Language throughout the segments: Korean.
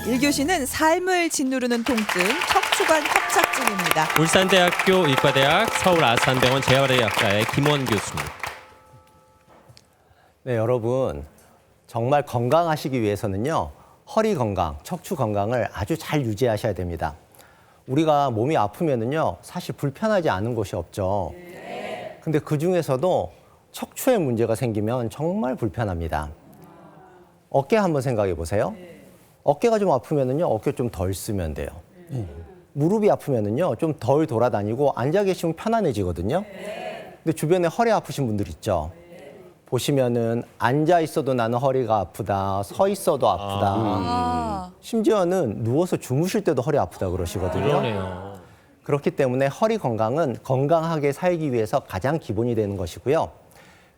1교시는 삶을 짓누르는 통증, 척추관 협착증입니다. 울산대학교 의과대학 서울아산병원 재활의학과의 김원 교수님. 네, 여러분 정말 건강하시기 위해서는요. 허리 건강, 척추 건강을 아주 잘 유지하셔야 됩니다. 우리가 몸이 아프면은요. 사실 불편하지 않은 곳이 없죠. 근데 그중에서도 척추에 문제가 생기면 정말 불편합니다. 어깨 한번 생각해 보세요. 어깨가 좀 아프면은요. 어깨 좀 덜 쓰면 돼요. 무릎이 아프면은요. 좀 덜 돌아다니고 앉아 계시면 편안해지거든요. 근데 주변에 허리 아프신 분들 있죠. 보시면은 앉아 있어도 나는 허리가 아프다, 서 있어도 아프다. 심지어는 누워서 주무실 때도 허리 아프다 그러시거든요. 그러네요. 그렇기 때문에 허리 건강은 건강하게 살기 위해서 가장 기본이 되는 것이고요.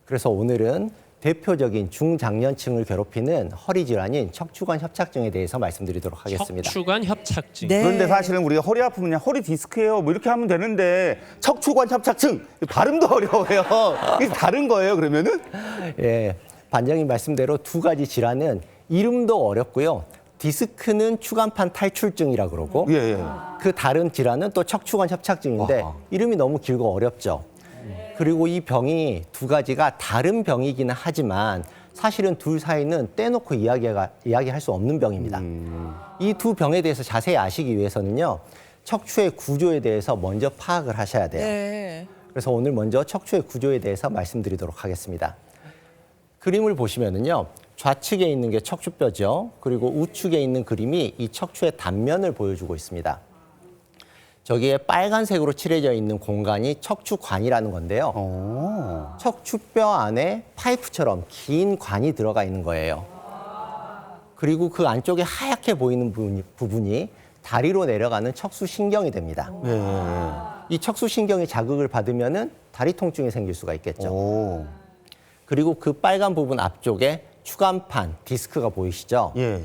그래서 오늘은 대표적인 중장년층을 괴롭히는 허리 질환인 척추관 협착증에 대해서 말씀드리도록 하겠습니다. 척추관 협착증. 네. 그런데 사실은 우리가 허리 아프면 그냥 허리 디스크예요. 뭐 이렇게 하면 되는데 척추관 협착증 발음도 어려워요. 이게 다른 거예요, 그러면은? 예, 반장님 말씀대로 두 가지 질환은 이름도 어렵고요. 디스크는 추간판 탈출증이라 그러고 예, 예. 그 다른 질환은 또 척추관 협착증인데 아하. 이름이 너무 길고 어렵죠. 그리고 이 병이 두 가지가 다른 병이기는 하지만 사실은 둘 사이는 떼놓고 이야기할 수 없는 병입니다. 이 두 병에 대해서 자세히 아시기 위해서는요. 척추의 구조에 대해서 먼저 파악을 하셔야 돼요. 네. 그래서 오늘 먼저 척추의 구조에 대해서 말씀드리도록 하겠습니다. 그림을 보시면은요. 좌측에 있는 게 척추뼈죠. 그리고 우측에 있는 그림이 이 척추의 단면을 보여주고 있습니다. 저기에 빨간색으로 칠해져 있는 공간이 척추관이라는 건데요. 척추뼈 안에 파이프처럼 긴 관이 들어가 있는 거예요. 그리고 그 안쪽에 하얗게 보이는 부분이 다리로 내려가는 척수신경이 됩니다. 이 척수신경이 자극을 받으면은 다리 통증이 생길 수가 있겠죠. 오. 그리고 그 빨간 부분 앞쪽에 추간판, 디스크가 보이시죠? 예.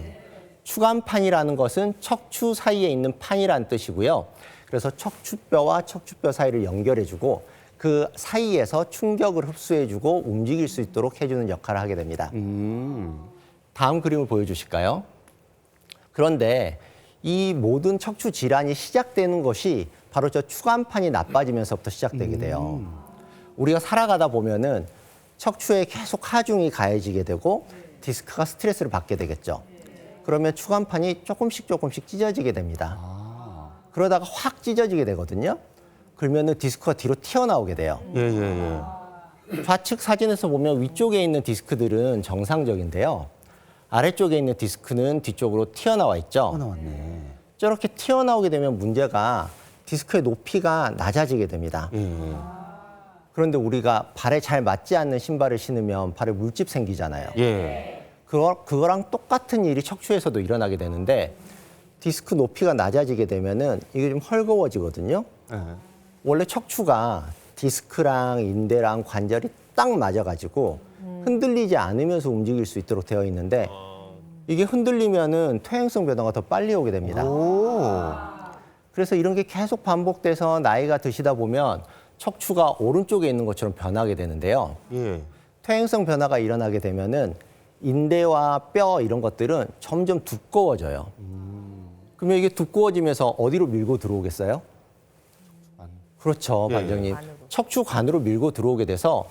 추간판이라는 것은 척추 사이에 있는 판이라는 뜻이고요. 그래서 척추뼈와 척추뼈 사이를 연결해주고 그 사이에서 충격을 흡수해주고 움직일 수 있도록 해주는 역할을 하게 됩니다. 다음 그림을 보여주실까요? 그런데 이 모든 척추 질환이 시작되는 것이 바로 저 추간판이 나빠지면서부터 시작되게 돼요. 우리가 살아가다 보면은 척추에 계속 하중이 가해지게 되고 디스크가 스트레스를 받게 되겠죠. 그러면 추간판이 조금씩 찢어지게 됩니다. 그러다가 확 찢어지게 되거든요. 그러면은 디스크가 뒤로 튀어나오게 돼요. 예, 예, 예. 좌측 사진에서 보면 위쪽에 있는 디스크들은 정상적인데요. 아래쪽에 있는 디스크는 뒤쪽으로 튀어나와 있죠. 나왔네. 저렇게 튀어나오게 되면 문제가 디스크의 높이가 낮아지게 됩니다. 예, 예. 그런데 우리가 발에 잘 맞지 않는 신발을 신으면 발에 물집 생기잖아요. 예. 그거랑 똑같은 일이 척추에서도 일어나게 되는데 디스크 높이가 낮아지게 되면은 이게 좀 헐거워지거든요. 예. 원래 척추가 디스크랑 인대랑 관절이 딱 맞아가지고 흔들리지 않으면서 움직일 수 있도록 되어 있는데 이게 흔들리면은 퇴행성 변화가 더 빨리 오게 됩니다. 오. 그래서 이런 게 계속 반복돼서 나이가 드시다 보면 척추가 오른쪽에 있는 것처럼 변하게 되는데요. 예. 퇴행성 변화가 일어나게 되면은 인대와 뼈 이런 것들은 점점 두꺼워져요. 그러면 이게 두꺼워지면서 어디로 밀고 들어오겠어요? 그렇죠, 예. 반장님. 척추관으로 밀고 들어오게 돼서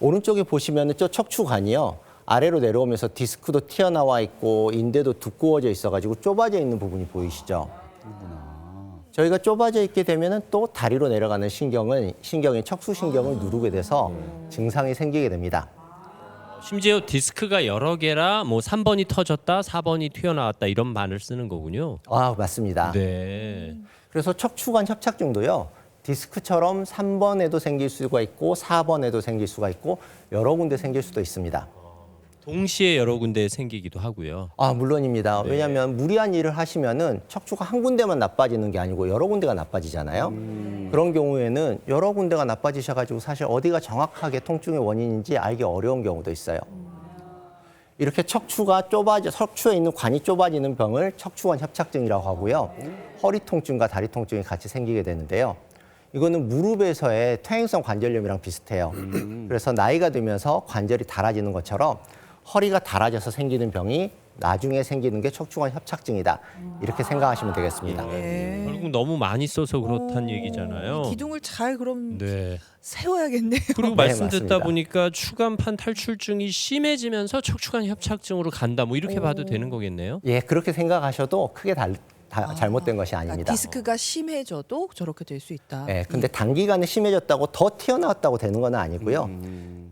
오른쪽에 보시면은 저 척추관이요. 아래로 내려오면서 디스크도 튀어나와 있고 인대도 두꺼워져 있어가지고 좁아져 있는 부분이 보이시죠? 저희가 좁아져 있게 되면은 또 다리로 내려가는 신경이 척수신경을 누르게 돼서 증상이 생기게 됩니다. 심지어 디스크가 여러 개라 뭐 3번이 터졌다, 4번이 튀어나왔다 이런 말을 쓰는 거군요. 아, 맞습니다. 네. 그래서 척추관 협착증도요. 디스크처럼 3번에도 생길 수가 있고 4번에도 생길 수가 있고 여러 군데 생길 수도 있습니다. 동시에 여러 군데 생기기도 하고요. 아, 물론입니다. 왜냐하면 무리한 일을 하시면은 척추가 한 군데만 나빠지는 게 아니고 여러 군데가 나빠지잖아요. 그런 경우에는 여러 군데가 나빠지셔가지고 사실 어디가 정확하게 통증의 원인인지 알기 어려운 경우도 있어요. 이렇게 척추에 있는 관이 좁아지는 병을 척추관 협착증이라고 하고요. 허리 통증과 다리 통증이 같이 생기게 되는데요. 이거는 무릎에서의 퇴행성 관절염이랑 비슷해요. 그래서 나이가 들면서 관절이 닳아지는 것처럼 허리가 닳아져서 생기는 병이 나중에 생기는 게 척추관 협착증이다. 이렇게 생각하시면 되겠습니다. 네. 결국 너무 많이 써서 그렇다는 얘기잖아요. 이 기둥을 잘 그럼 네. 세워야겠네요. 그리고 네, 말씀 듣다 맞습니다. 보니까 추간판 탈출증이 심해지면서 척추관 협착증으로 간다. 뭐 이렇게 봐도 되는 거겠네요. 예, 그렇게 생각하셔도 크게 잘못된 것이 그러니까 아닙니다. 디스크가 심해져도 저렇게 될 수 있다. 예, 근데 단기간에 심해졌다고 더 튀어나왔다고 되는 건 아니고요.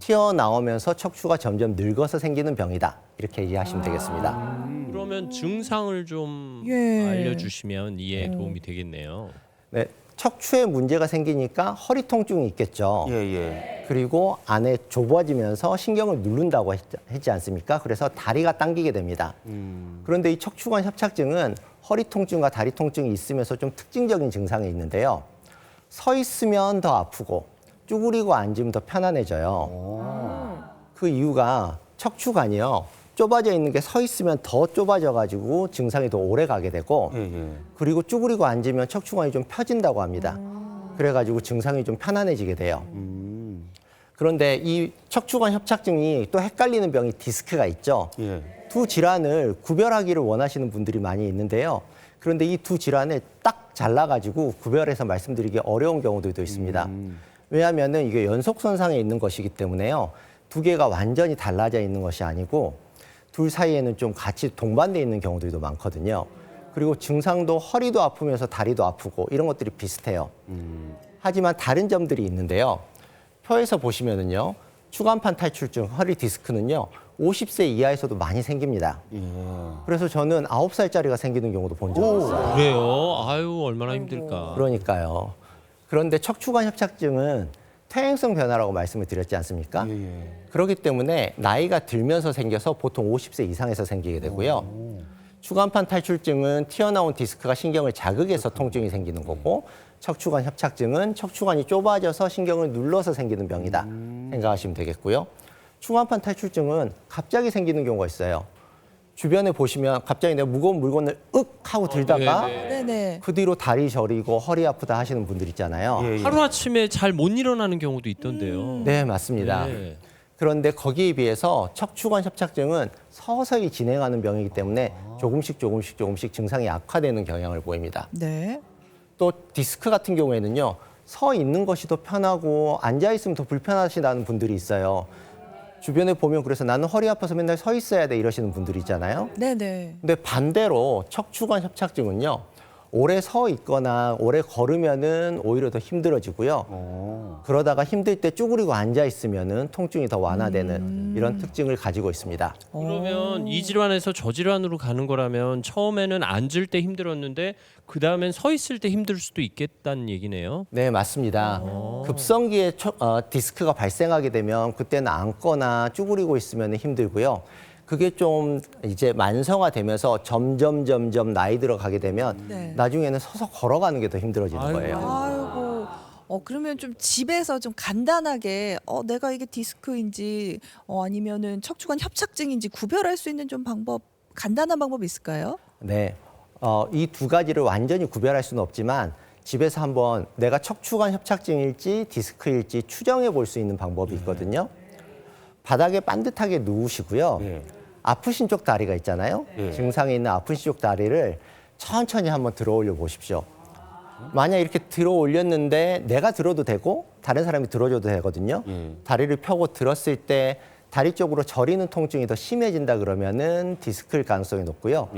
튀어나오면서 척추가 점점 늙어서 생기는 병이다. 이렇게 이해하시면 되겠습니다. 그러면 증상을 좀 예. 알려주시면 이해에 도움이 되겠네요. 네, 척추에 문제가 생기니까 허리 통증이 있겠죠. 예, 예. 그리고 안에 좁아지면서 신경을 누른다고 했지 않습니까? 그래서 다리가 당기게 됩니다. 그런데 이 척추관 협착증은 허리 통증과 다리 통증이 있으면서 좀 특징적인 증상이 있는데요. 서 있으면 더 아프고 쭈그리고 앉으면 더 편안해져요. 그 이유가 척추관이요. 좁아져 있는 게 서 있으면 더 좁아져 가지고 증상이 더 오래 가게 되고 예, 예. 그리고 쭈그리고 앉으면 척추관이 좀 펴진다고 합니다. 그래가지고 증상이 좀 편안해지게 돼요. 그런데 이 척추관 협착증이 또 헷갈리는 병이 디스크가 있죠. 예. 두 질환을 구별하기를 원하시는 분들이 많이 있는데요. 그런데 이 두 질환을 딱 잘라가지고 구별해서 말씀드리기 어려운 경우들도 있습니다. 왜냐하면은 이게 연속선상에 있는 것이기 때문에요. 두 개가 완전히 달라져 있는 것이 아니고 둘 사이에는 좀 같이 동반돼 있는 경우들도 많거든요. 그리고 증상도 허리도 아프면서 다리도 아프고 이런 것들이 비슷해요. 하지만 다른 점들이 있는데요. 표에서 보시면은요. 추간판 탈출증, 허리 디스크는요. 50세 이하에서도 많이 생깁니다. 그래서 저는 9살짜리가 생기는 경우도 본 적이 있어요. 그래요? 아유 얼마나 힘들까. 그러니까요. 그런데 척추관 협착증은 퇴행성 변화라고 말씀을 드렸지 않습니까? 예, 예. 그렇기 때문에 나이가 들면서 생겨서 보통 50세 이상에서 생기게 되고요. 추간판 탈출증은 튀어나온 디스크가 신경을 자극해서 통증이 생기는 거고 척추관 협착증은 척추관이 좁아져서 신경을 눌러서 생기는 병이다 생각하시면 되겠고요. 추간판 탈출증은 갑자기 생기는 경우가 있어요. 주변에 보시면 갑자기 내가 무거운 물건을 윽 하고 들다가 네네. 그 뒤로 다리 저리고 허리 아프다 하시는 분들 있잖아요. 예, 예. 하루아침에 잘 못 일어나는 경우도 있던데요. 네, 맞습니다. 네. 그런데 거기에 비해서 척추관 협착증은 서서히 진행하는 병이기 때문에 조금씩 증상이 악화되는 경향을 보입니다. 네. 또 디스크 같은 경우에는요. 서 있는 것이 더 편하고 앉아 있으면 더 불편하시다는 분들이 있어요. 주변에 보면 그래서 나는 허리 아파서 맨날 서 있어야 돼 이러시는 분들이 있잖아요. 네네. 근데 반대로 척추관 협착증은요. 오래 서 있거나 오래 걸으면은 오히려 더 힘들어지고요. 그러다가 힘들 때 쭈그리고 앉아 있으면은 통증이 더 완화되는 이런 특징을 가지고 있습니다. 그러면 이 질환에서 저 질환으로 가는 거라면 처음에는 앉을 때 힘들었는데 그 다음엔 서 있을 때 힘들 수도 있겠다는 얘기네요. 네, 맞습니다. 급성기에 디스크가 발생하게 되면 그때는 앉거나 쭈그리고 있으면 힘들고요. 그게 좀 이제 만성화되면서 점점 나이 들어가게 되면 네. 나중에는 서서 걸어가는 게 더 힘들어지는 아이고. 거예요. 아이고. 그러면 좀 집에서 좀 간단하게 내가 이게 디스크인지 아니면은 척추관 협착증인지 구별할 수 있는 좀 간단한 방법 있을까요? 네, 이 두 가지를 완전히 구별할 수는 없지만 집에서 한번 내가 척추관 협착증일지 디스크일지 추정해 볼 수 있는 방법이 있거든요. 바닥에 반듯하게 누우시고요. 예. 아프신 쪽 다리가 있잖아요. 예. 증상이 있는 아프신 쪽 다리를 천천히 한번 들어 올려 보십시오. 만약 이렇게 들어 올렸는데 내가 들어도 되고 다른 사람이 들어줘도 되거든요. 다리를 펴고 들었을 때 다리 쪽으로 저리는 통증이 더 심해진다 그러면은 디스크일 가능성이 높고요.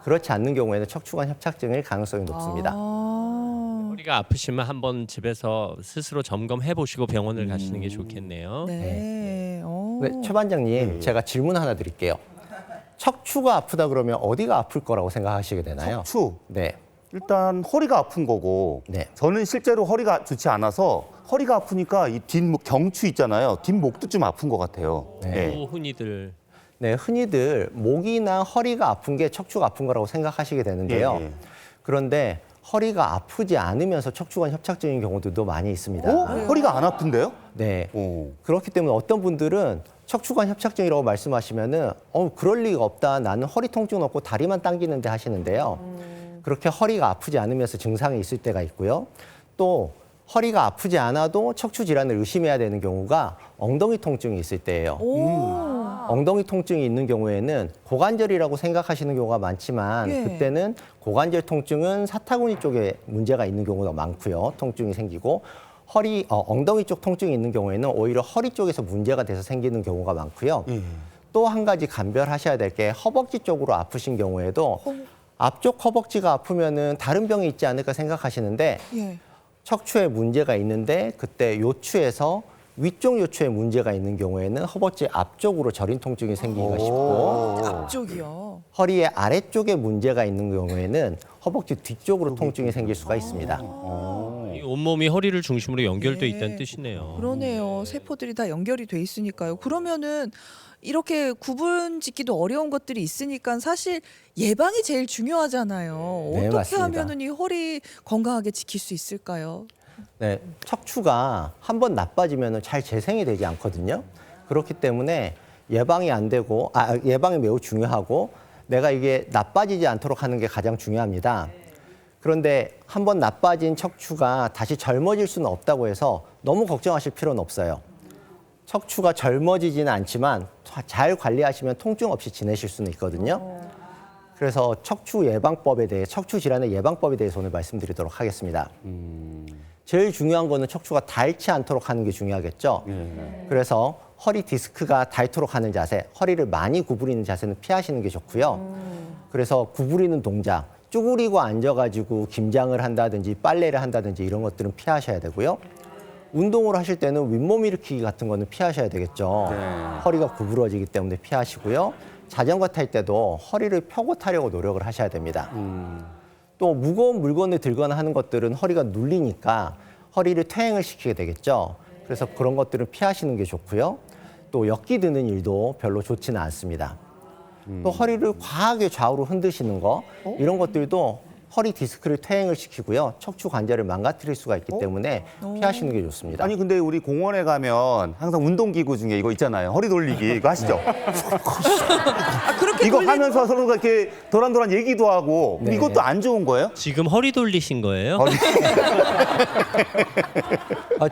그렇지 않는 경우에는 척추관 협착증일 가능성이 높습니다. 허리가 아프시면 한번 집에서 스스로 점검해 보시고 병원을 가시는 게 좋겠네요. 네. 네, 최 반장님, 제가 질문 하나 드릴게요. 척추가 아프다 그러면 어디가 아플 거라고 생각하시게 되나요? 척추. 네. 일단 허리가 아픈 거고 네. 저는 실제로 허리가 좋지 않아서 허리가 아프니까 이 뒷목 경추 있잖아요. 뒷목도 좀 아픈 것 같아요. 네. 또 흔히들 네, 흔히들 목이나 허리가 아픈 게 척추가 아픈 거라고 생각하시게 되는데요. 예, 예. 그런데 허리가 아프지 않으면서 척추관 협착증인 경우들도 많이 있습니다. 허리가 안 아픈데요? 네. 오. 그렇기 때문에 어떤 분들은 척추관 협착증이라고 말씀하시면은 그럴 리가 없다. 나는 허리 통증은 없고 다리만 당기는데 하시는데요. 그렇게 허리가 아프지 않으면서 증상이 있을 때가 있고요. 또 허리가 아프지 않아도 척추 질환을 의심해야 되는 경우가 엉덩이 통증이 있을 때예요. 엉덩이 통증이 있는 경우에는 고관절이라고 생각하시는 경우가 많지만 예. 그때는 고관절 통증은 사타구니 쪽에 문제가 있는 경우가 많고요. 통증이 생기고 엉덩이 쪽 통증이 있는 경우에는 오히려 허리 쪽에서 문제가 돼서 생기는 경우가 많고요. 또 한 가지 감별하셔야 될 게 허벅지 쪽으로 아프신 경우에도 앞쪽 허벅지가 아프면은 다른 병이 있지 않을까 생각하시는데 예. 척추에 문제가 있는데 그때 요추에서 위쪽 요추에 문제가 있는 경우에는 허벅지 앞쪽으로 저린 통증이 생기기가 쉽고 앞쪽이요. 허리의 아래쪽에 문제가 있는 경우에는 허벅지 뒤쪽으로 통증이 생길 수가 있습니다. 이 온몸이 허리를 중심으로 연결돼 네. 있다는 뜻이네요. 그러네요. 세포들이 다 연결이 돼 있으니까요. 그러면은 이렇게 구분 짓기도 어려운 것들이 있으니까 사실 예방이 제일 중요하잖아요. 네, 어떻게 맞습니다. 하면은 이 허리 건강하게 지킬 수 있을까요? 네, 척추가 한번 나빠지면 잘 재생이 되지 않거든요. 그렇기 때문에 예방이 안 되고, 예방이 매우 중요하고 내가 이게 나빠지지 않도록 하는 게 가장 중요합니다. 그런데 한번 나빠진 척추가 다시 젊어질 수는 없다고 해서 너무 걱정하실 필요는 없어요. 척추가 젊어지지는 않지만 잘 관리하시면 통증 없이 지내실 수는 있거든요. 그래서 척추 질환의 예방법에 대해서 오늘 말씀드리도록 하겠습니다. 제일 중요한 거는 척추가 닳지 않도록 하는 게 중요하겠죠. 그래서 허리 디스크가 닳도록 하는 자세, 허리를 많이 구부리는 자세는 피하시는 게 좋고요. 그래서 구부리는 동작, 쭈그리고 앉아가지고 김장을 한다든지 빨래를 한다든지 이런 것들은 피하셔야 되고요. 운동을 하실 때는 윗몸 일으키기 같은 거는 피하셔야 되겠죠. 허리가 구부러지기 때문에 피하시고요. 자전거 탈 때도 허리를 펴고 타려고 노력을 하셔야 됩니다. 또 무거운 물건을 들거나 하는 것들은 허리가 눌리니까 허리를 퇴행을 시키게 되겠죠. 그래서 그런 것들은 피하시는 게 좋고요. 또 엮기 드는 일도 별로 좋지는 않습니다. 또 허리를 과하게 좌우로 흔드시는 거 이런 것들도 허리 디스크를 퇴행을 시키고요. 척추 관절을 망가뜨릴 수가 있기 때문에 피하시는 게 좋습니다. 아니 근데 우리 공원에 가면 항상 운동기구 중에 이거 있잖아요. 허리 돌리기 이거 아시죠? 그렇게 이거 돌리는 하면서 서로가 이렇게 도란도란 얘기도 하고 네. 이것도 안 좋은 거예요? 지금 허리 돌리신 거예요?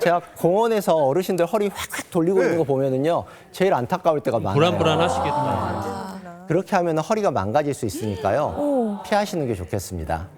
제가 공원에서 어르신들 허리 확확 돌리고 있는 거 보면은요. 제일 안타까울 때가 많아요. 불안불안하시겠다. 그렇게 하면 허리가 망가질 수 있으니까요. 피하시는 게 좋겠습니다.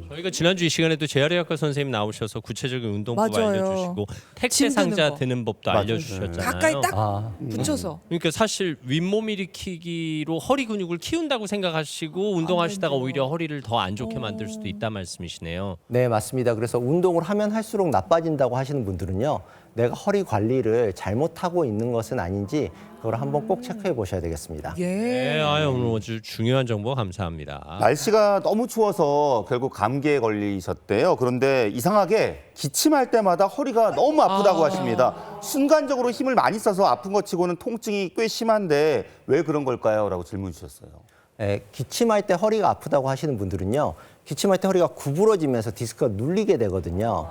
저희가 지난주 이 시간에도 재활의학과 선생님 나오셔서 구체적인 운동법 맞아요. 알려주시고 택배 짐 드는 상자 거. 드는 법도 알려주셨잖아요. 가까이 딱 붙여서. 그러니까 사실 윗몸 일으키기로 허리 근육을 키운다고 생각하시고 운동하시다가 오히려 허리를 더 안 좋게 만들 수도 있다 말씀이시네요. 네, 맞습니다. 그래서 운동을 하면 할수록 나빠진다고 하시는 분들은요. 내가 허리 관리를 잘못하고 있는 것은 아닌지 그걸 한번 꼭 체크해 보셔야 되겠습니다. 예. 네, 오늘 아주 중요한 정보 감사합니다. 날씨가 너무 추워서 결국 감기에 걸리셨대요. 그런데 이상하게 기침할 때마다 허리가 너무 아프다고 하십니다. 순간적으로 힘을 많이 써서 아픈 것 치고는 통증이 꽤 심한데 왜 그런 걸까요? 라고 질문 주셨어요. 기침할 때 허리가 아프다고 하시는 분들은요. 기침할 때 허리가 구부러지면서 디스크가 눌리게 되거든요.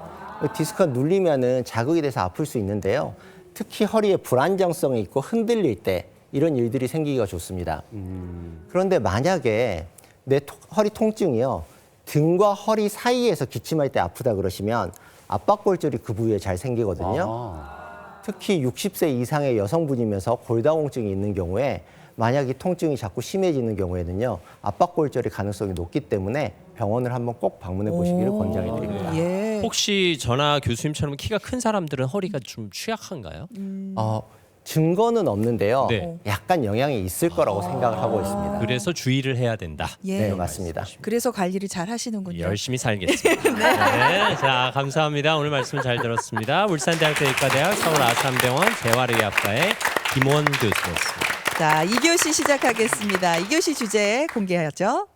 디스크가 눌리면은 자극이 돼서 아플 수 있는데요. 특히 허리에 불안정성이 있고 흔들릴 때 이런 일들이 생기기가 좋습니다. 그런데 만약에 내 허리 통증이요. 등과 허리 사이에서 기침할 때 아프다 그러시면 압박골절이 그 부위에 잘 생기거든요. 특히 60세 이상의 여성분이면서 골다공증이 있는 경우에 만약 이 통증이 자꾸 심해지는 경우에는요. 압박골절의 가능성이 높기 때문에 병원을 한번 꼭 방문해 보시기를 권장해 드립니다. 예. 혹시 전하 교수님처럼 키가 큰 사람들은 허리가 좀 취약한가요? 증거는 없는데요. 네. 약간 영향이 있을 거라고 생각을 하고 있습니다. 그래서 주의를 해야 된다. 예. 네, 맞습니다. 그래서 관리를 잘 하시는군요. 열심히 살겠습니다. 네. 자, 감사합니다. 오늘 말씀 잘 들었습니다. 울산대학교 의과대학 서울아산병원 재활의학과의 김원 교수였습니다. 자, 2교시 시작하겠습니다. 2교시 주제 공개하죠.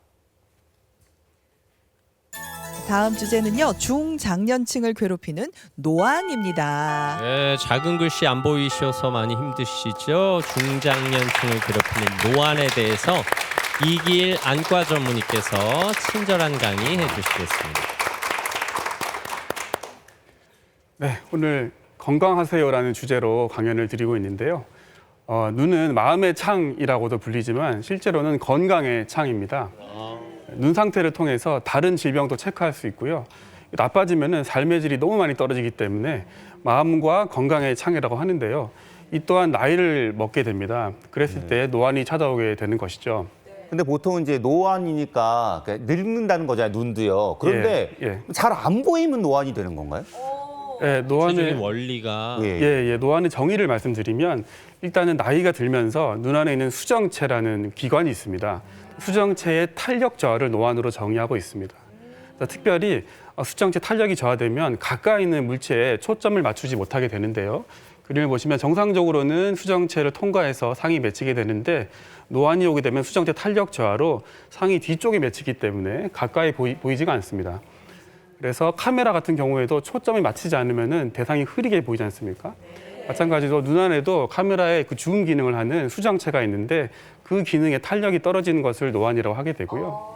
다음 주제는요. 중장년층을 괴롭히는 노안입니다. 네, 작은 글씨 안 보이셔서 많이 힘드시죠? 중장년층을 괴롭히는 노안에 대해서 이길 안과 전문의께서 친절한 강의 해주시겠습니다. 네, 오늘 건강하세요라는 주제로 강연을 드리고 있는데요. 눈은 마음의 창이라고도 불리지만 실제로는 건강의 창입니다. 눈 상태를 통해서 다른 질병도 체크할 수 있고요. 나빠지면은 삶의 질이 너무 많이 떨어지기 때문에 마음과 건강의 창이라고 하는데요. 이 또한 나이를 먹게 됩니다. 그랬을 때 노안이 찾아오게 되는 것이죠. 근데 보통 이제 노안이니까 늙는다는 거잖아요, 눈도요. 그런데 예. 잘 안 보이면 노안이 되는 건가요? 예, 구체적인 원리가 노안의 정의를 말씀드리면 일단은 나이가 들면서 눈 안에 있는 수정체라는 기관이 있습니다. 수정체의 탄력 저하를 노안으로 정의하고 있습니다. 그래서 특별히 수정체 탄력이 저하되면 가까이 있는 물체에 초점을 맞추지 못하게 되는데요. 그림을 보시면 정상적으로는 수정체를 통과해서 상이 맺히게 되는데 노안이 오게 되면 수정체 탄력 저하로 상이 뒤쪽에 맺히기 때문에 가까이 보이지가 않습니다. 그래서 카메라 같은 경우에도 초점을 맞추지 않으면 대상이 흐리게 보이지 않습니까? 마찬가지로 눈 안에도 카메라에 그 줌 기능을 하는 수정체가 있는데 그 기능의 탄력이 떨어지는 것을 노안이라고 하게 되고요.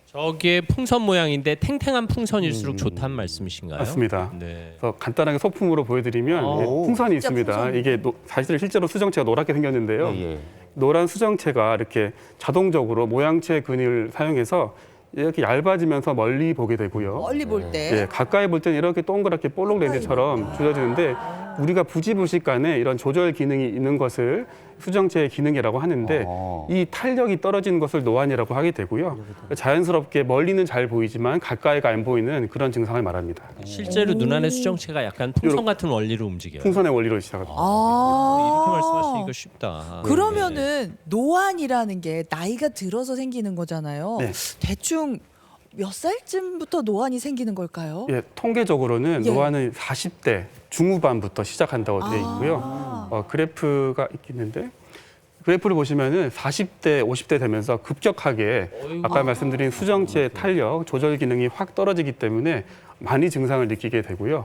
저게 풍선 모양인데 탱탱한 풍선일수록 좋다는 말씀이신가요? 맞습니다. 네. 그래서 간단하게 소품으로 보여드리면 오. 예, 풍선이 있습니다. 풍선. 이게 사실 실제로 수정체가 노랗게 생겼는데요. 예. 노란 수정체가 이렇게 자동적으로 모양체 근을 사용해서 이렇게 얇아지면서 멀리 보게 되고요. 멀리 볼 때. 예, 가까이 볼 때는 이렇게 동그랗게 볼록렌즈처럼 조져지는데 우리가 부지불식간에 이런 조절 기능이 있는 것을 수정체의 기능이라고 하는데 이 탄력이 떨어지는 것을 노안이라고 하게 되고요. 자연스럽게 멀리는 잘 보이지만 가까이가 안 보이는 그런 증상을 말합니다. 실제로 눈 안의 수정체가 약간 풍선 같은 원리로 움직여요. 풍선의 원리로 시작합니다. 이렇게 말씀하시니까 쉽다. 그러면은 노안이라는 게 나이가 들어서 생기는 거잖아요. 네. 대충 몇 살쯤부터 노안이 생기는 걸까요? 예, 통계적으로는 예. 노안은 40대 중후반부터 시작한다고 되어 있고요. 그래프가 있는데 그래프를 보시면은 40대, 50대 되면서 급격하게 아까 말씀드린 수정체 탄력, 조절 기능이 확 떨어지기 때문에 많이 증상을 느끼게 되고요.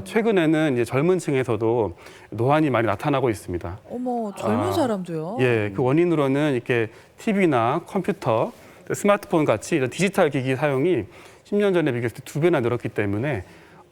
최근에는 이제 젊은 층에서도 노안이 많이 나타나고 있습니다. 어머, 젊은 사람도요? 예, 그 원인으로는 이렇게 TV나 컴퓨터, 스마트폰 같이 이런 디지털 기기 사용이 10년 전에 비교했을 때 2배나 늘었기 때문에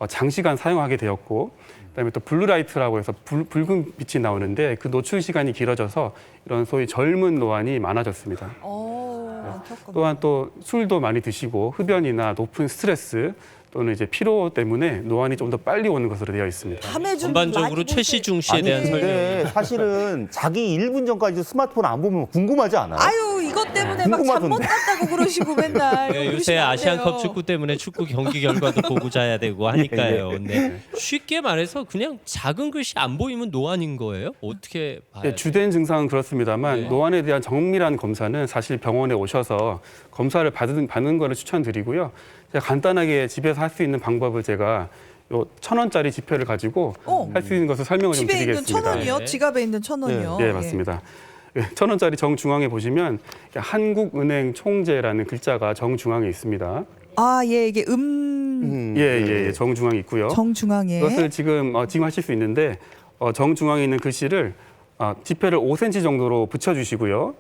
장시간 사용하게 되었고, 그다음에 또 블루라이트라고 해서 붉은 빛이 나오는데 그 노출 시간이 길어져서 이런 소위 젊은 노안이 많아졌습니다. 안타깝네. 또한 또 술도 많이 드시고 흡연이나 높은 스트레스 또는 이제 피로 때문에 노안이 좀 더 빨리 오는 것으로 되어 있습니다. 밤에 좀 전반적으로 많이 최시중 씨에 아니 대한 설명. 근데 사실은 자기 1분 전까지 스마트폰 안 보면 궁금하지 않아요? 아유, 이것 때문에 막 잠 못 궁금하던데. 잤다고 그러시고 맨날. 네, 이거 요새 그러시면 안 아시안컵 돼요. 축구 때문에 축구 경기 결과도 보고 자야 되고 하니까요. 네. 쉽게 말해서 그냥 작은 글씨 안 보이면 노안인 거예요? 어떻게 봐야 예, 돼요? 주된 증상은 그렇습니다만 네. 노안에 대한 정밀한 검사는 사실 병원에 오셔서 검사를 받는 거를 추천드리고요. 제가 간단하게 집에서 할 수 있는 방법을 제가 요 1,000원짜리 지폐를 가지고 할 수 있는 것을 설명을 좀 집에 있는 드리겠습니다. 1,000원이요? 네. 지갑에 있는 1,000원이요? 예, 맞습니다. 1,000원짜리 정중앙에 보시면 한국은행 총재라는 글자가 정중앙에 있습니다. 아, 예, 이게 예, 정중앙에 있고요. 정중앙에. 이것을 지금 하실 수 있는데 정중앙에 있는 글씨를 지폐를 5cm 정도로 붙여주시고요.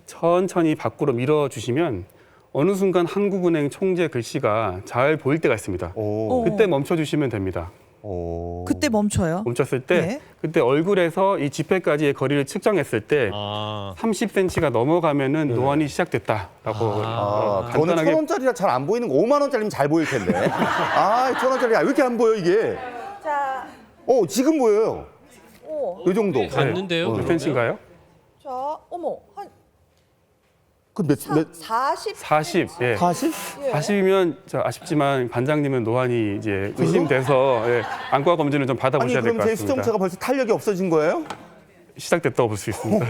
천천히 밖으로 밀어주시면 어느 순간 한국은행 총재 글씨가 잘 보일 때가 있습니다. 오. 그때 멈춰주시면 됩니다. 오. 그때 멈춰요. 멈췄을 때 네. 그때 얼굴에서 이 지폐까지의 거리를 측정했을 때 아, 30cm가 넘어가면은 노안이 시작됐다라고 저는 간단하게 1,000원짜리라 잘 안 보이는 거 5만 원짜리면 잘 보일 텐데. 1,000원짜리 왜 이렇게 안 보여 이게? 자, 지금 보여요. 이 정도. 갔는데요. 몇 그러면? cm인가요? 자, 어머, 한 몇 40? 40. 예. 40? 40이면 아쉽지만 반장님은 노안이 이제 의심돼서 안과 검진을 좀 아니 받아보셔야 될 그럼 것 제 같습니다. 수정체가 벌써 탄력이 없어진 거예요? 시작됐다고 볼 수 있습니다.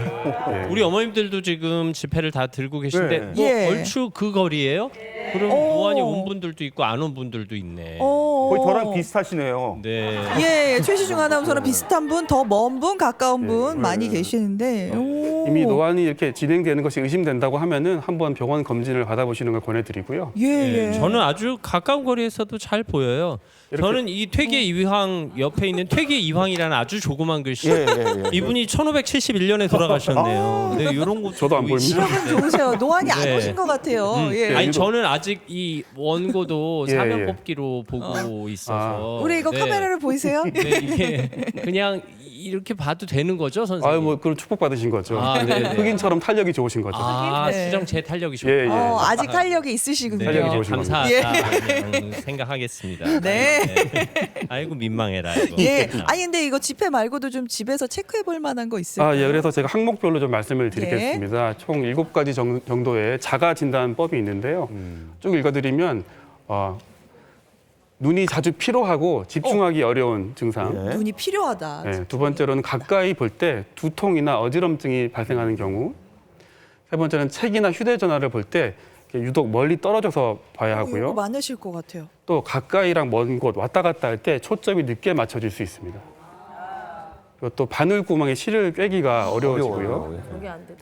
예. 우리 어머님들도 지금 지폐를 다 들고 계신데 네. 뭐 예. 얼추 그 거리예요? 그럼 노안이 온 분들도 있고 안 온 분들도 있네. 거의 저랑 비슷하시네요. 네. 예, 최시중 아나운서랑 비슷한 분, 더 먼 분, 가까운 분 많이 계시는데. 오. 이미 노안이 이렇게 진행되는 것이 의심된다고 하면은 한번 병원 검진을 받아보시는 걸 권해드리고요. 예, 네, 예. 저는 아주 가까운 거리에서도 잘 보여요. 저는 이 퇴계 이황 옆에 있는 퇴계 이황이라는 아주 조그만 글씨. 예. 이분이 1571년에 돌아가셨네요. 네, 이런 거 저도 안 보입니다. 시력은 좋으세요. 노안이 안 네. 오신 것 같아요. 예. 아니 저는 아직 이 원고도 예, 사면 예. 뽑기로 보고 있어서. 우리 이거 네. 카메라를 보이세요? 네, 이게 그냥 이렇게 봐도 되는 거죠, 선생님? 아유, 뭐 그걸 축복받으신 거죠. 아, 네네. 흑인처럼 탄력이 좋으신 거죠. 아, 네. 수정 제 탄력이 좋다. 예, 예. 아직 탄력이 있으시군요. 탄력이 좋으신 감사하다 생각하겠습니다. 네. 아이고 민망해라 이거. 예. 아니 근데 이거 지폐 말고도 좀 집에서 체크해 볼 만한 거 있을까요? 아, 예. 그래서 제가 항목별로 좀 말씀을 드리겠습니다. 총 7가지 정도의 자가 진단법이 있는데요. 쭉 읽어드리면 눈이 자주 피로하고 집중하기 어려운 증상. 눈이 필요하다. 네, 두 번째로는 가까이 볼 때 두통이나 어지럼증이 발생하는 경우. 세 번째는 책이나 휴대전화를 볼 때 유독 멀리 떨어져서 봐야 이거 하고요. 많으실 것 같아요. 또 가까이랑 먼 곳 왔다 갔다 할 때 초점이 늦게 맞춰질 수 있습니다. 그리고 또 바늘구멍에 실을 꿰기가 어려워지고요.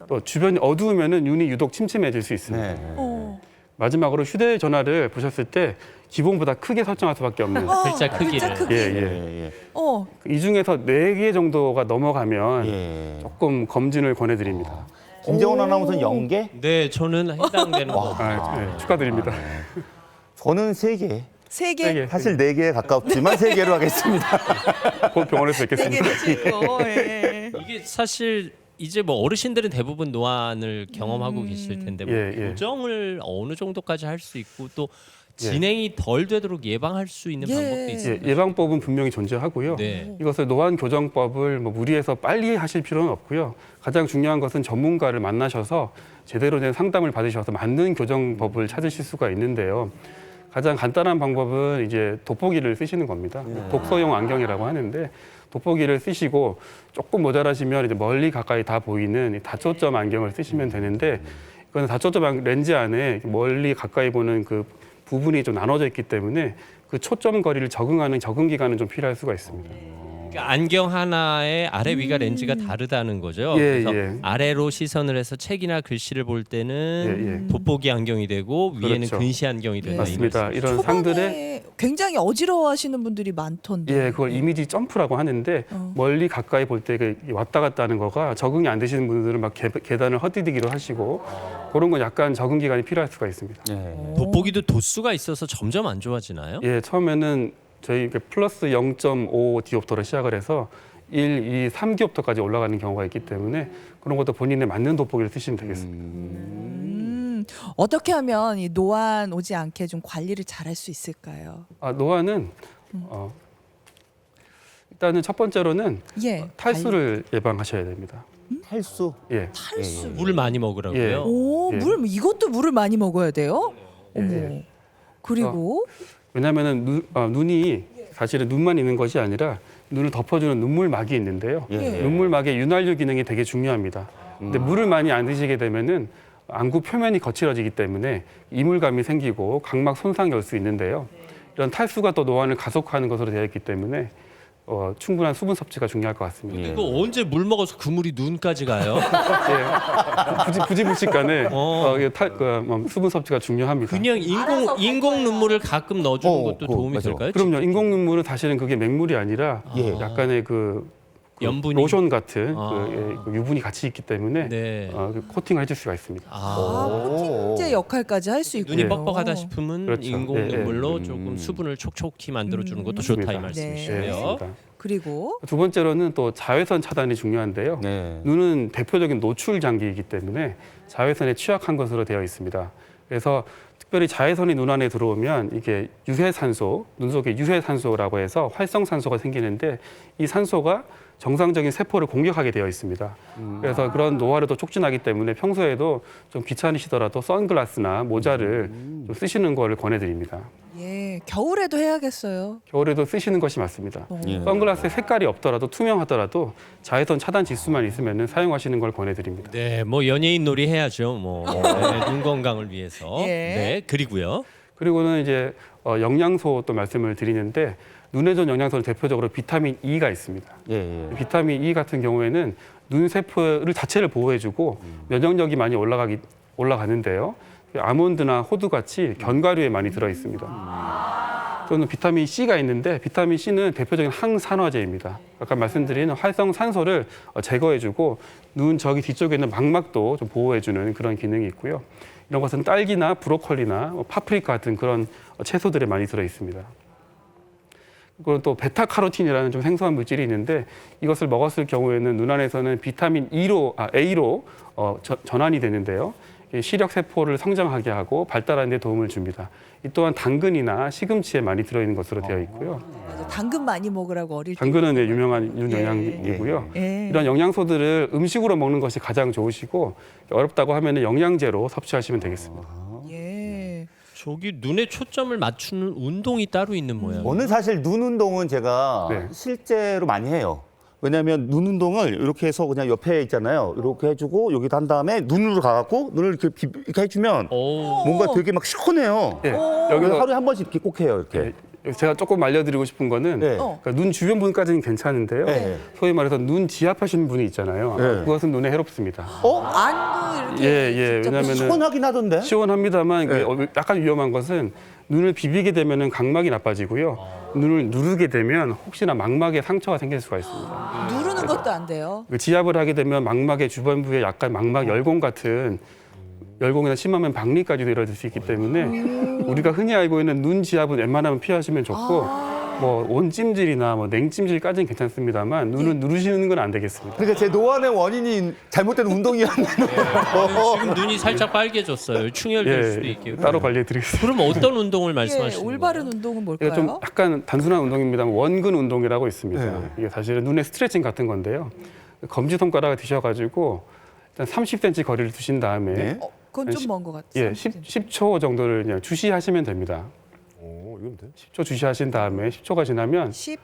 또 주변이 어두우면 눈이 유독 침침해질 수 있습니다. 어. 마지막으로 휴대전화를 보셨을 때 기본보다 크게 설정할 수밖에 없는. 글자 크기를. 글자 크기. 예, 예. 예. 이 중에서 4개 정도가 넘어가면 예. 조금 검진을 권해드립니다. 김재원 아나운서는 0개? 네, 저는 해당되는 거. 축하드립니다. 저는 3개. 3개. 세 개. 사실 4개에 가깝지만 3개로 하겠습니다. 곧 병원에서 3개 뵙겠습니다. 드시고. 예. 이게 사실 이제 뭐 어르신들은 대부분 노안을 경험하고 계실 텐데 뭐 예, 예. 교정을 어느 정도까지 할 수 있고 또 진행이 덜 되도록 예방할 수 있는 예. 방법도 있어요. 예방법은 분명히 존재하고요. 네. 이것을 노안 교정법을 뭐 무리해서 빨리 하실 필요는 없고요. 가장 중요한 것은 전문가를 만나셔서 제대로 된 상담을 받으셔서 맞는 교정법을 찾으실 수가 있는데요. 가장 간단한 방법은 이제 돋보기를 쓰시는 겁니다. 독서용 안경이라고 하는데 돋보기를 쓰시고 조금 모자라시면 이제 멀리 가까이 다 보이는 이 다초점 안경을 쓰시면 되는데 이거는 다초점 렌즈 안에 멀리 가까이 보는 그 부분이 좀 나눠져 있기 때문에 그 초점 거리를 적응하는 적응 기간은 좀 필요할 수가 있습니다. 그러니까 안경 하나에 아래 위가 렌즈가 다르다는 거죠. 예, 그래서 예. 아래로 시선을 해서 책이나 글씨를 볼 때는 예. 돋보기 안경이 되고 위에는 그렇죠. 근시 안경이 된다. 이 맞습니다. 말씀이시죠? 이런 상들의 초반에 굉장히 어지러워하시는 분들이 많던데. 예, 그걸 이미지 점프라고 하는데 멀리 가까이 볼 때 왔다 갔다 하는 거가 적응이 안 되시는 분들은 막 계단을 헛디디기도 하시고 그런 건 약간 적응 기간이 필요할 수가 있습니다. 돋보기도 도수가 있어서 점점 안 좋아지나요? 예, 처음에는 저희 플러스 0.5 디옵터로 시작을 해서 1, 2, 3디옵터까지 올라가는 경우가 있기 때문에 그런 것도 본인에 맞는 돋보기를 쓰시면 되겠습니다. 어떻게 하면 이 노안 오지 않게 좀 관리를 잘할 수 있을까요? 노안은 일단은 첫 번째로는 예. 탈수를 예방하셔야 됩니다. 탈수. 예. 탈수. 물을 많이 먹으라고요. 예. 오, 예. 이것도 물을 많이 먹어야 돼요? 어머. 예. 그리고 왜냐하면 눈이 사실은 눈만 있는 것이 아니라 눈을 덮어주는 눈물막이 있는데요. 예. 눈물막의 윤활유 기능이 되게 중요합니다. 근데 물을 많이 안 드시게 되면은 안구 표면이 거칠어지기 때문에 이물감이 생기고 각막 손상이 올 수 있는데요. 이런 탈수가 또 노안을 가속화하는 것으로 되어 있기 때문에 충분한 수분 섭취가 중요할 것 같습니다. 이거 언제 물 먹어서 그 물이 눈까지 가요? 예. 부지불식간에 수분 섭취가 중요합니다. 그냥 인공 눈물을 가끔 넣어주는 것도 도움이 맞아. 될까요? 그럼요. 인공 눈물은 사실은 그게 맹물이 아니라 약간의 그 염분이? 로션 같은 아. 그 유분이 같이 있기 때문에 네. 그 코팅을 해줄 수가 있습니다. 코팅제 역할까지 할 수 있군요. 눈이 뻑뻑하다 싶으면 그렇죠. 인공 예, 예. 눈물로 조금 수분을 촉촉히 만들어주는 것도 좋다 이 맞습니다. 말씀이시고요. 네, 맞습니다. 그리고 두 번째로는 또 자외선 차단이 중요한데요. 네. 눈은 대표적인 노출 장기이기 때문에 자외선에 취약한 것으로 되어 있습니다. 그래서 특별히 자외선이 눈 안에 들어오면 이게 유해산소, 눈 속에 유해산소라고 해서 활성산소가 생기는데 이 산소가 정상적인 세포를 공격하게 되어 있습니다. 그래서 그런 노화를 또 촉진하기 때문에 평소에도 좀 귀찮으시더라도 선글라스나 모자를 좀 쓰시는 거를 권해드립니다. 예, 겨울에도 해야겠어요. 겨울에도 쓰시는 것이 맞습니다. 예. 선글라스의 색깔이 없더라도 투명하더라도 자외선 차단 지수만 있으면 사용하시는 걸 권해드립니다. 네, 뭐 연예인 놀이 해야죠. 뭐 네, 눈 건강을 위해서. 예. 네, 그리고요. 그리고는 이제 영양소 또 말씀을 드리는데 눈에 좋은 영양소는 대표적으로 비타민 E가 있습니다. 예. 비타민 E 같은 경우에는 눈 세포를 자체를 보호해주고 면역력이 많이 올라가는데요. 아몬드나 호두 같이 견과류에 많이 들어 있습니다. 또는 비타민 C가 있는데 비타민 C는 대표적인 항산화제입니다. 아까 말씀드린 활성산소를 제거해주고 눈 저기 뒤쪽에 있는 망막도 좀 보호해주는 그런 기능이 있고요. 이런 것은 딸기나 브로콜리나 파프리카 같은 그런 채소들에 많이 들어 있습니다. 그리고 또 베타카로틴이라는 좀 생소한 물질이 있는데 이것을 먹었을 경우에는 눈 안에서는 비타민 A로 전환이 되는데요. 시력 세포를 성장하게 하고 발달하는 데 도움을 줍니다. 이 또한 당근이나 시금치에 많이 들어있는 것으로 되어 있고요. 맞아, 당근 많이 먹으라고 어릴 때. 당근은 네, 유명한 영양이고요. 예. 이런 영양소들을 음식으로 먹는 것이 가장 좋으시고 어렵다고 하면 영양제로 섭취하시면 되겠습니다. 예. 저기 눈에 초점을 맞추는 운동이 따로 있는 모양. 저는 사실 눈 운동은 제가 네. 실제로 많이 해요. 왜냐하면 눈 운동을 이렇게 해서 그냥 옆에 있잖아요. 이렇게 해주고 여기다 한 다음에 눈으로 가갖고 눈을 이렇게 해주면 오. 뭔가 되게 막 시원해요. 예, 여기서 여기서 하루에 한 번씩 이렇게 꼭 해요. 이렇게. 제가 조금 알려드리고 싶은 거는 네. 그러니까 눈 주변 부분까지는 괜찮은데요. 네. 소위 말해서 눈 지압하시는 분이 있잖아요. 네. 그것은 눈에 해롭습니다. 안도 이렇게. 예, 직접 왜냐하면은 시원하긴 하던데. 시원합니다만 네. 약간 위험한 것은 눈을 비비게 되면은 각막이 나빠지고요. 눈을 누르게 되면 혹시나 망막에 상처가 생길 수가 있습니다. 누르는 것도 안 돼요. 그 지압을 하게 되면 망막의 주변부에 약간 망막 열공 같은 열공이나 심하면 박리까지도 이뤄질 수 있기 때문에 우리가 흔히 알고 있는 눈 지압은 웬만하면 피하시면 좋고 뭐 온찜질이나 뭐 냉찜질까지는 괜찮습니다만 눈을 누르시는 건 안 되겠습니다. 그러니까 제 노안의 원인이 잘못된 운동이었네요. 지금 눈이 살짝 빨개졌어요. 충혈될 수도 있고. 따로 관리해드리겠습니다. 그럼 어떤 운동을 예, 말씀하시는 거예요? 올바른 운동은 이게 뭘까요? 좀 약간 단순한 운동입니다만 원근 운동이라고 있습니다. 네. 이게 사실은 눈의 스트레칭 같은 건데요. 검지 손가락을 드셔가지고 일단 30cm 거리를 두신 다음에 네. 그건 좀 먼 것 같아요. 예, 10초 정도를 그냥 주시하시면 됩니다. 오, 이건 돼? 10초 주시하신 다음에 10초가 지나면 10,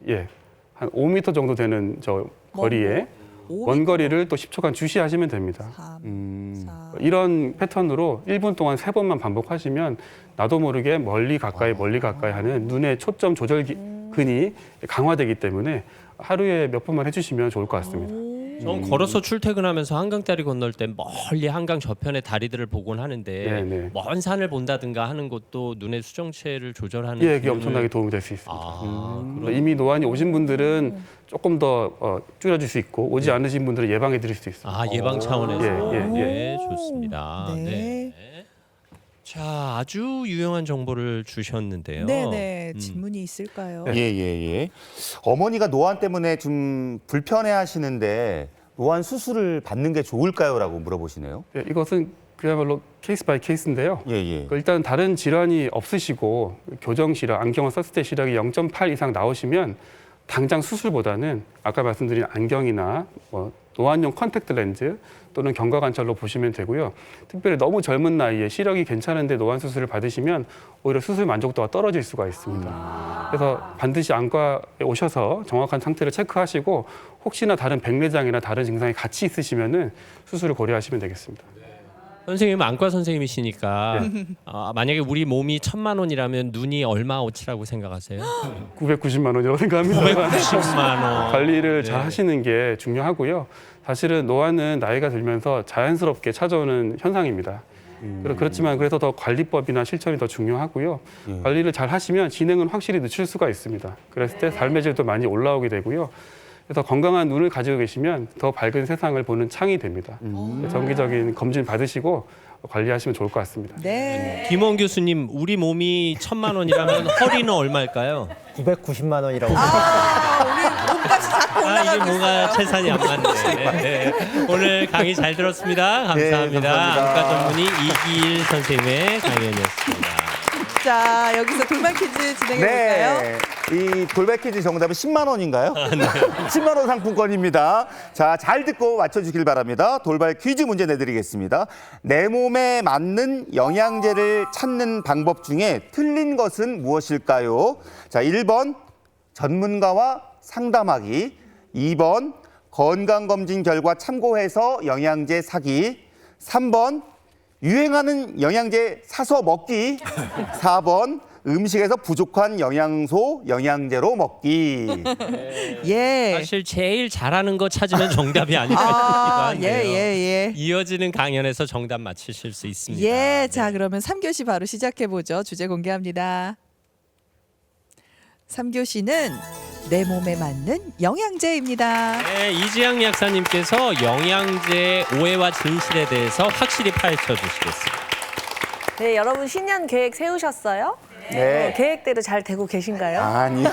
예, 한 5m 정도 되는 저 거리에 5, 원거리를 또 10초간 주시하시면 됩니다. 3, 4. 이런 패턴으로 1분 동안 3번만 반복하시면 나도 모르게 멀리 가까이 하는 눈의 초점 조절 근이 강화되기 때문에 하루에 몇 번만 해주시면 좋을 것 같습니다. 전 걸어서 출퇴근하면서 한강다리 건널 때 멀리 한강 저편의 다리들을 보곤 하는데 네네. 먼 산을 본다든가 하는 것도 눈의 수정체를 조절하는 예, 이게 기능을- 엄청나게 도움이 될 수 있습니다. 아, 이미 노안이 오신 분들은 조금 더 줄여줄 수 있고 오지 않으신 분들은 예방해 드릴 수 있습니다. 아 예방 차원에서 예. 네, 좋습니다. 네. 네. 자, 아주 유용한 정보를 주셨는데요. 네네. 질문이 있을까요? 네. 예. 어머니가 노안 때문에 좀 불편해하시는데 노안 수술을 받는 게 좋을까요?라고 물어보시네요. 예, 이것은 그야말로 케이스 바이 케이스인데요. 예. 일단 다른 질환이 없으시고 교정 시력, 안경을 썼을 때 시력이 0.8 이상 나오시면 당장 수술보다는 아까 말씀드린 안경이나 뭐 노안용 컨택트 렌즈 또는 경과관찰로 보시면 되고요. 특별히 너무 젊은 나이에 시력이 괜찮은데 노안 수술을 받으시면 오히려 수술 만족도가 떨어질 수가 있습니다. 그래서 반드시 안과에 오셔서 정확한 상태를 체크하시고 혹시나 다른 백내장이나 다른 증상이 같이 있으시면은 수술을 고려하시면 되겠습니다. 선생님은 안과 선생님이시니까 만약에 우리 몸이 1,000만 원이라면 눈이 얼마어치라고 생각하세요? 990만 원이라고 생각합니다. 990만 원. 관리를 네. 잘 하시는 게 중요하고요. 사실은 노안은 나이가 들면서 자연스럽게 찾아오는 현상입니다. 그렇지만 그래서 더 관리법이나 실천이 더 중요하고요. 관리를 잘 하시면 진행은 확실히 늦출 수가 있습니다. 그랬을 때 삶의 질도 많이 올라오게 되고요. 그래서 건강한 눈을 가지고 계시면 더 밝은 세상을 보는 창이 됩니다. 정기적인 검진 받으시고 관리하시면 좋을 것 같습니다. 네. 김원 교수님, 우리 몸이 1,000만 원이라면 허리는 얼마일까요? 990만 원이라고. 우리 몸값이 자꾸 이게 올라가고 뭔가 있어요. 채산이 안 맞네. 네. 오늘 강의 잘 들었습니다. 감사합니다. 감사합니다. 안과 전문의 이기일 선생님의 강연이었습니다. 자, 여기서 돌발 퀴즈 진행해 볼까요? 이 돌발 퀴즈 정답은 10만 원인가요? 10만 원 상품권입니다. 자, 잘 듣고 맞춰주길 바랍니다. 돌발 퀴즈 문제 내드리겠습니다. 내 몸에 맞는 영양제를 찾는 방법 중에 틀린 것은 무엇일까요? 자, 1번 전문가와 상담하기, 2번 건강검진 결과 참고해서 영양제 사기, 3번 유행하는 영양제 사서 먹기, 4번 음식에서 부족한 영양소, 영양제로 먹기. 예. 사실 제일 잘하는 거 찾으면 정답이 아닐까 싶기도 아, 한데요. 예. 이어지는 강연에서 정답 맞히실 수 있습니다. 예. 자, 그러면 3교시 바로 시작해 보죠. 주제 공개합니다. 3교시는 내 몸에 맞는 영양제입니다. 네, 이지양 약사님께서 영양제의 오해와 진실에 대해서 확실히 파헤쳐 주시겠습니다. 네, 여러분 신년 계획 세우셨어요? 네. 계획대로 잘 되고 계신가요? 아니.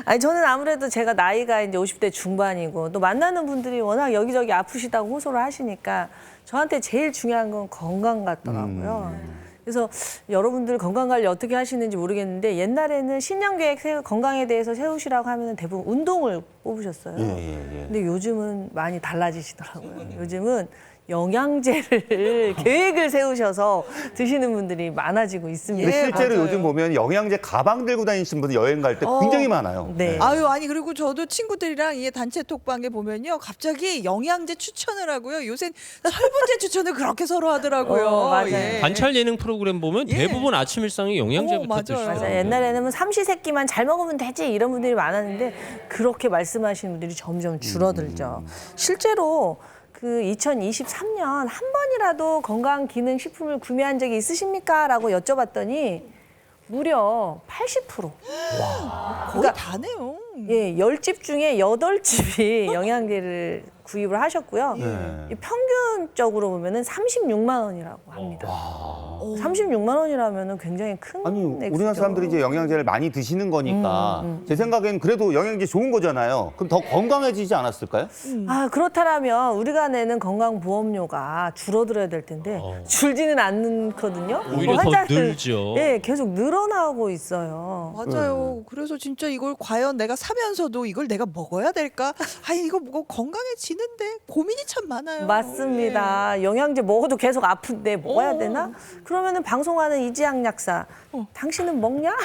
아니 저는 아무래도 제가 나이가 이제 50대 중반이고 또 만나는 분들이 워낙 여기저기 아프시다고 호소를 하시니까 저한테 제일 중요한 건 건강 같더라고요. 그래서 여러분들 건강 관리 어떻게 하시는지 모르겠는데 옛날에는 신년 계획 건강에 대해서 세우시라고 하면 대부분 운동을 뽑으셨어요. 근데 요즘은 많이 달라지시더라고요. 요즘은 영양제를 계획을 세우셔서 드시는 분들이 많아지고 있습니다. 근데 실제로 맞아요. 요즘 보면 영양제 가방 들고 다니시는 분들 여행 갈 때 굉장히 많아요. 네. 아유, 아니 그리고 저도 친구들이랑 이 단체 톡방에 보면요, 갑자기 영양제 추천을 하고요. 요새 철분제 추천을 그렇게 서로 하더라고요. 맞아요. 관찰 예능 프로그램 보면 예. 대부분 아침 일상이 영양제부터 맞아요. 드시더라고요. 맞아요. 옛날에는 뭐 삼시세끼만 잘 먹으면 되지 이런 분들이 많았는데 그렇게 말씀하시는 분들이 점점 줄어들죠. 실제로 그 2023년 한 번이라도 건강기능식품을 구매한 적이 있으십니까? 라고 여쭤봤더니 무려 80%. 거의 다네요. 예, 10집 중에 8집이 영양제를 구입을 하셨고요. 이 평균적으로 보면은 36만 원이라고 합니다. 36만 원이라면 굉장히 큰 아니 액수죠. 우리나라 사람들이 이제 영양제를 많이 드시는 거니까 제 생각엔 그래도 영양제 좋은 거잖아요. 그럼 더 건강해지지 않았을까요? 아, 그렇다면 우리가 내는 건강보험료가 줄어들어야 될 텐데 줄지는 않거든요. 오히려 더 환자들, 늘죠. 예, 계속 늘어나고 있어요. 맞아요. 그래서 진짜 이걸 과연 내가 사면서도 이걸 내가 먹어야 될까? 아, 이거 뭐 건강해지는데 고민이 참 많아요. 맞습니다. 영양제 먹어도 계속 아픈데 먹어야 되나? 그러면은 방송하는 이지양 약사, 당신은 먹냐?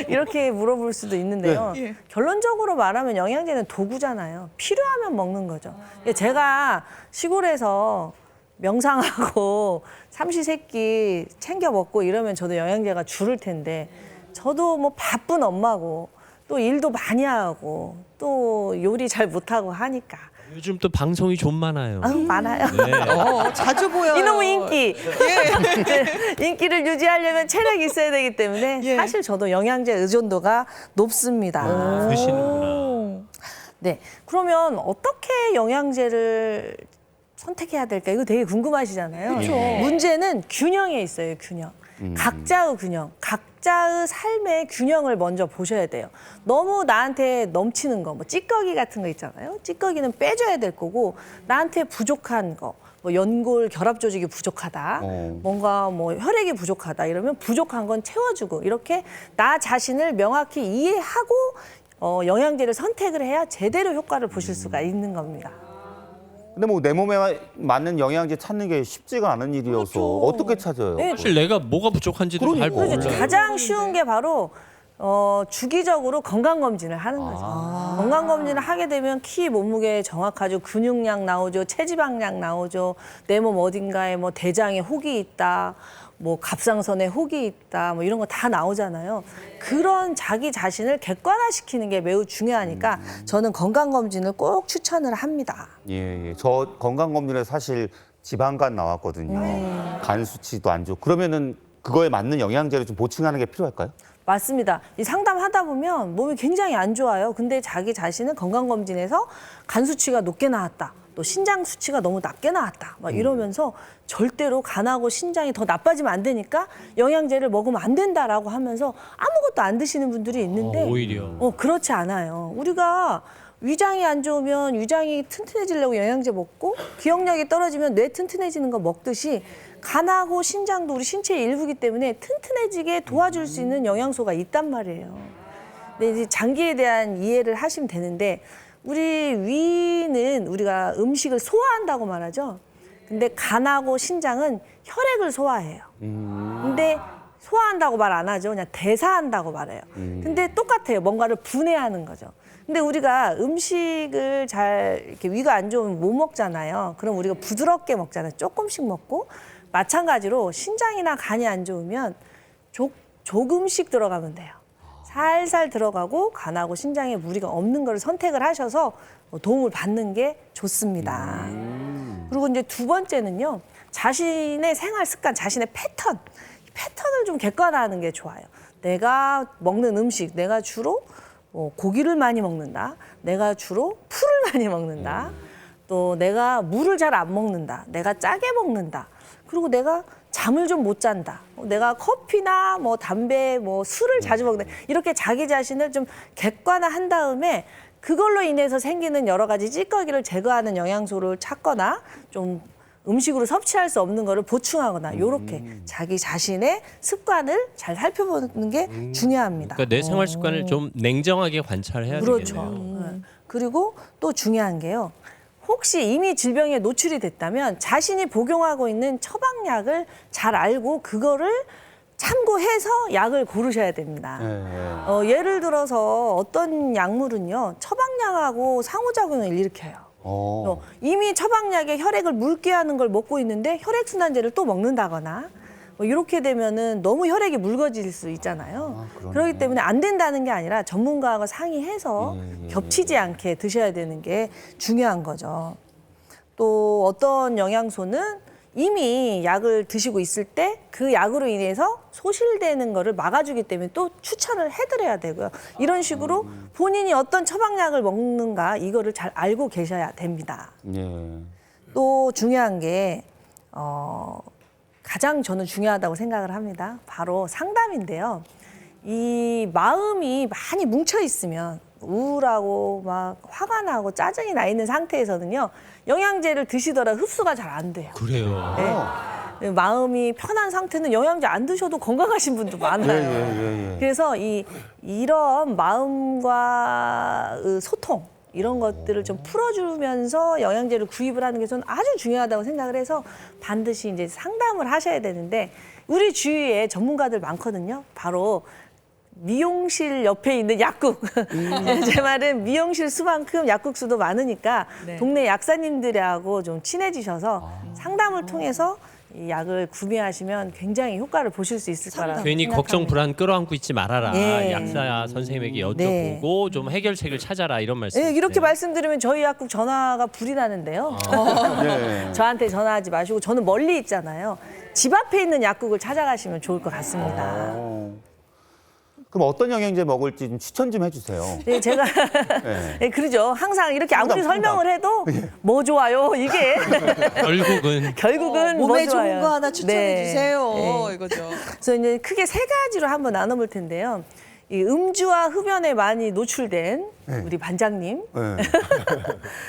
이렇게 물어볼 수도 있는데요. 네. 예. 결론적으로 말하면 영양제는 도구잖아요. 필요하면 먹는 거죠. 제가 시골에서 명상하고 삼시세끼 챙겨 먹고 이러면 저도 영양제가 줄을 텐데 저도 뭐 바쁜 엄마고 또 일도 많이 하고 또 요리 잘 못하고 하니까 요즘 또 방송이 좀 많아요. 많아요. 네. 자주 보여요. 이놈의 인기. 네, 인기를 유지하려면 체력이 있어야 되기 때문에 예. 사실 저도 영양제 의존도가 높습니다. 드시는구나. 네, 그러면 어떻게 영양제를 선택해야 될까? 이거 되게 궁금하시잖아요. 문제는 균형에 있어요, 균형. 각자의 균형, 각자의 삶의 균형을 먼저 보셔야 돼요. 너무 나한테 넘치는 거, 뭐 찌꺼기 같은 거 있잖아요. 찌꺼기는 빼줘야 될 거고, 나한테 부족한 거, 뭐 연골 결합 조직이 부족하다, 뭔가 뭐 혈액이 부족하다 이러면 부족한 건 채워주고 이렇게 나 자신을 명확히 이해하고 영양제를 선택을 해야 제대로 효과를 보실 수가 있는 겁니다. 근데 뭐 내 몸에 맞는 영양제 찾는 게 쉽지가 않은 일이어서 어떻게 찾아요? 네, 사실 내가 뭐가 부족한지도 잘 몰라요. 그렇죠. 가장 쉬운 게 바로 주기적으로 건강검진을 하는 거죠. 건강검진을 하게 되면 키 몸무게 정확하죠. 근육량 나오죠. 체지방량 나오죠. 내 몸 어딘가에 뭐 대장에 혹이 있다. 뭐 갑상선에 혹이 있다. 뭐 이런 거 다 나오잖아요. 그런 자기 자신을 객관화시키는 게 매우 중요하니까 저는 건강검진을 꼭 추천을 합니다. 예. 저 건강검진에 사실 지방간 나왔거든요. 간 수치도 안 좋고. 그러면은 그거에 맞는 영양제를 좀 보충하는 게 필요할까요? 맞습니다. 이 상담하다 보면 몸이 굉장히 안 좋아요. 근데 자기 자신은 건강검진에서 간 수치가 높게 나왔다. 또 신장 수치가 너무 낮게 나왔다. 막 이러면서 절대로 간하고 신장이 더 나빠지면 안 되니까 영양제를 먹으면 안 된다라고 하면서 아무것도 안 드시는 분들이 있는데 오히려. 그렇지 않아요. 우리가 위장이 안 좋으면 위장이 튼튼해지려고 영양제 먹고 기억력이 떨어지면 뇌 튼튼해지는 거 먹듯이 간하고 신장도 우리 신체의 일부이기 때문에 튼튼해지게 도와줄 수 있는 영양소가 있단 말이에요. 근데 이제 장기에 대한 이해를 하시면 되는데 우리 위는 우리가 음식을 소화한다고 말하죠. 근데 간하고 신장은 혈액을 소화해요. 근데 소화한다고 말 안 하죠. 그냥 대사한다고 말해요. 근데 똑같아요. 뭔가를 분해하는 거죠. 근데 우리가 음식을 잘 이렇게 위가 안 좋으면 못 먹잖아요. 그럼 우리가 부드럽게 먹잖아요. 조금씩 먹고 마찬가지로 신장이나 간이 안 좋으면 조금씩 들어가면 돼요. 살살 들어가고 간하고 신장에 무리가 없는 걸 선택을 하셔서 도움을 받는 게 좋습니다. 그리고 이제 두 번째는요. 자신의 생활 습관, 자신의 패턴을 좀 객관화하는 게 좋아요. 내가 먹는 음식, 내가 주로 고기를 많이 먹는다. 내가 주로 풀을 많이 먹는다. 또 내가 물을 잘 안 먹는다. 내가 짜게 먹는다. 그리고 내가 잠을 좀 못 잔다. 내가 커피나 뭐 담배, 뭐 술을 자주 먹는다. 이렇게 자기 자신을 좀 객관화한 다음에 그걸로 인해서 생기는 여러 가지 찌꺼기를 제거하는 영양소를 찾거나 좀 음식으로 섭취할 수 없는 거를 보충하거나 이렇게 자기 자신의 습관을 잘 살펴보는 게 중요합니다. 그러니까 내 생활 습관을 좀 냉정하게 관찰해야 그렇죠. 되겠네요. 네. 그리고 또 중요한 게요. 혹시 이미 질병에 노출이 됐다면 자신이 복용하고 있는 처방약을 잘 알고 그거를 참고해서 약을 고르셔야 됩니다. 예를 들어서 어떤 약물은요. 처방약하고 상호작용을 일으켜요. 이미 처방약에 혈액을 묽게 하는 걸 먹고 있는데 혈액순환제를 또 먹는다거나 뭐 이렇게 되면은 너무 혈액이 묽어질 수 있잖아요. 그렇기 때문에 안 된다는 게 아니라 전문가하고 상의해서 겹치지 않게 드셔야 되는 게 중요한 거죠. 또 어떤 영양소는 이미 약을 드시고 있을 때 그 약으로 인해서 소실되는 거를 막아주기 때문에 또 추천을 해드려야 되고요. 이런 식으로 본인이 어떤 처방약을 먹는가 이거를 잘 알고 계셔야 됩니다. 또 중요한 게 가장 저는 중요하다고 생각을 합니다. 바로 상담인데요. 이 마음이 많이 뭉쳐 있으면 우울하고 막 화가 나고 짜증이 나 있는 상태에서는요. 영양제를 드시더라도 흡수가 잘 안 돼요. 그래요. 네. 마음이 편한 상태는 영양제 안 드셔도 건강하신 분도 많아요. 그래서 이런 마음과 소통 이런 것들을 좀 풀어주면서 영양제를 구입을 하는 게 저는 아주 중요하다고 생각을 해서 반드시 이제 상담을 하셔야 되는데 우리 주위에 전문가들 많거든요. 바로 미용실 옆에 있는 약국. 제 말은 미용실 수만큼 약국 수도 많으니까 네. 동네 약사님들하고 좀 친해지셔서 상담을 통해서 이 약을 구매하시면 굉장히 효과를 보실 수 있을 거라고 괜히 생각합니다. 걱정 불안 끌어안고 있지 말아라. 예. 약사 선생님에게 여쭤보고 네. 좀 해결책을 찾아라 이런 말씀. 네, 이렇게 말씀드리면 저희 약국 전화가 불이 나는데요. 저한테 전화하지 마시고 저는 멀리 있잖아요. 집 앞에 있는 약국을 찾아가시면 좋을 것 같습니다. 그럼 어떤 영양제 먹을지 좀 추천 좀 해주세요. 네, 제가 네, 그러죠. 항상 이렇게 아무리 설명을 해도 뭐 좋아요 이게 결국은 몸에 뭐 좋아요. 좋은 거 하나 추천해 네. 주세요. 네. 이거죠. 그래서 이제 크게 세 가지로 한번 나눠볼 텐데요. 이 음주와 흡연에 많이 노출된 우리 반장님.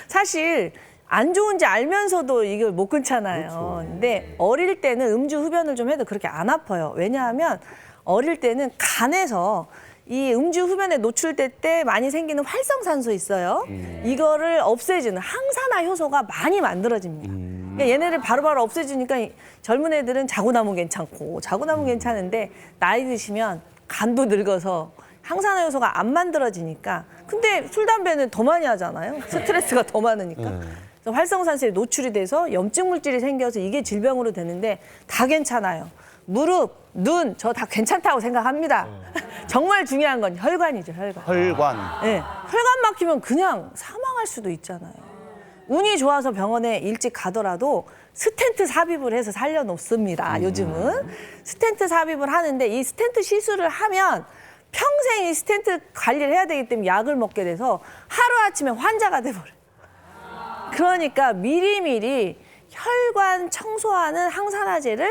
사실 안 좋은지 알면서도 이걸 못 끊잖아요. 근데 어릴 때는 음주 흡연을 좀 해도 그렇게 안 아파요. 왜냐하면 어릴 때는 간에서 이 음주 흡연에 노출될 때 많이 생기는 활성산소 있어요. 이거를 없애주는 항산화 효소가 많이 만들어집니다. 그러니까 얘네를 바로바로 없애주니까 젊은 애들은 자고 나면 괜찮고 자고 나면 괜찮은데 나이 드시면 간도 늙어서 항산화 요소가 안 만들어지니까 근데 술, 담배는 더 많이 하잖아요. 스트레스가 더 많으니까. 그래서 활성산소에 노출이 돼서 염증 물질이 생겨서 이게 질병으로 되는데 다 괜찮아요. 무릎, 눈, 저 다 괜찮다고 생각합니다. 정말 중요한 건 혈관이죠, 혈관. 혈관. 네, 혈관 막히면 그냥 사망할 수도 있잖아요. 운이 좋아서 병원에 일찍 가더라도 스텐트 삽입을 해서 살려놓습니다. 요즘은 스텐트 삽입을 하는데 이 스텐트 시술을 하면 평생 이 스텐트 관리를 해야 되기 때문에 약을 먹게 돼서 하루아침에 환자가 돼버려요. 그러니까 미리미리 혈관 청소하는 항산화제를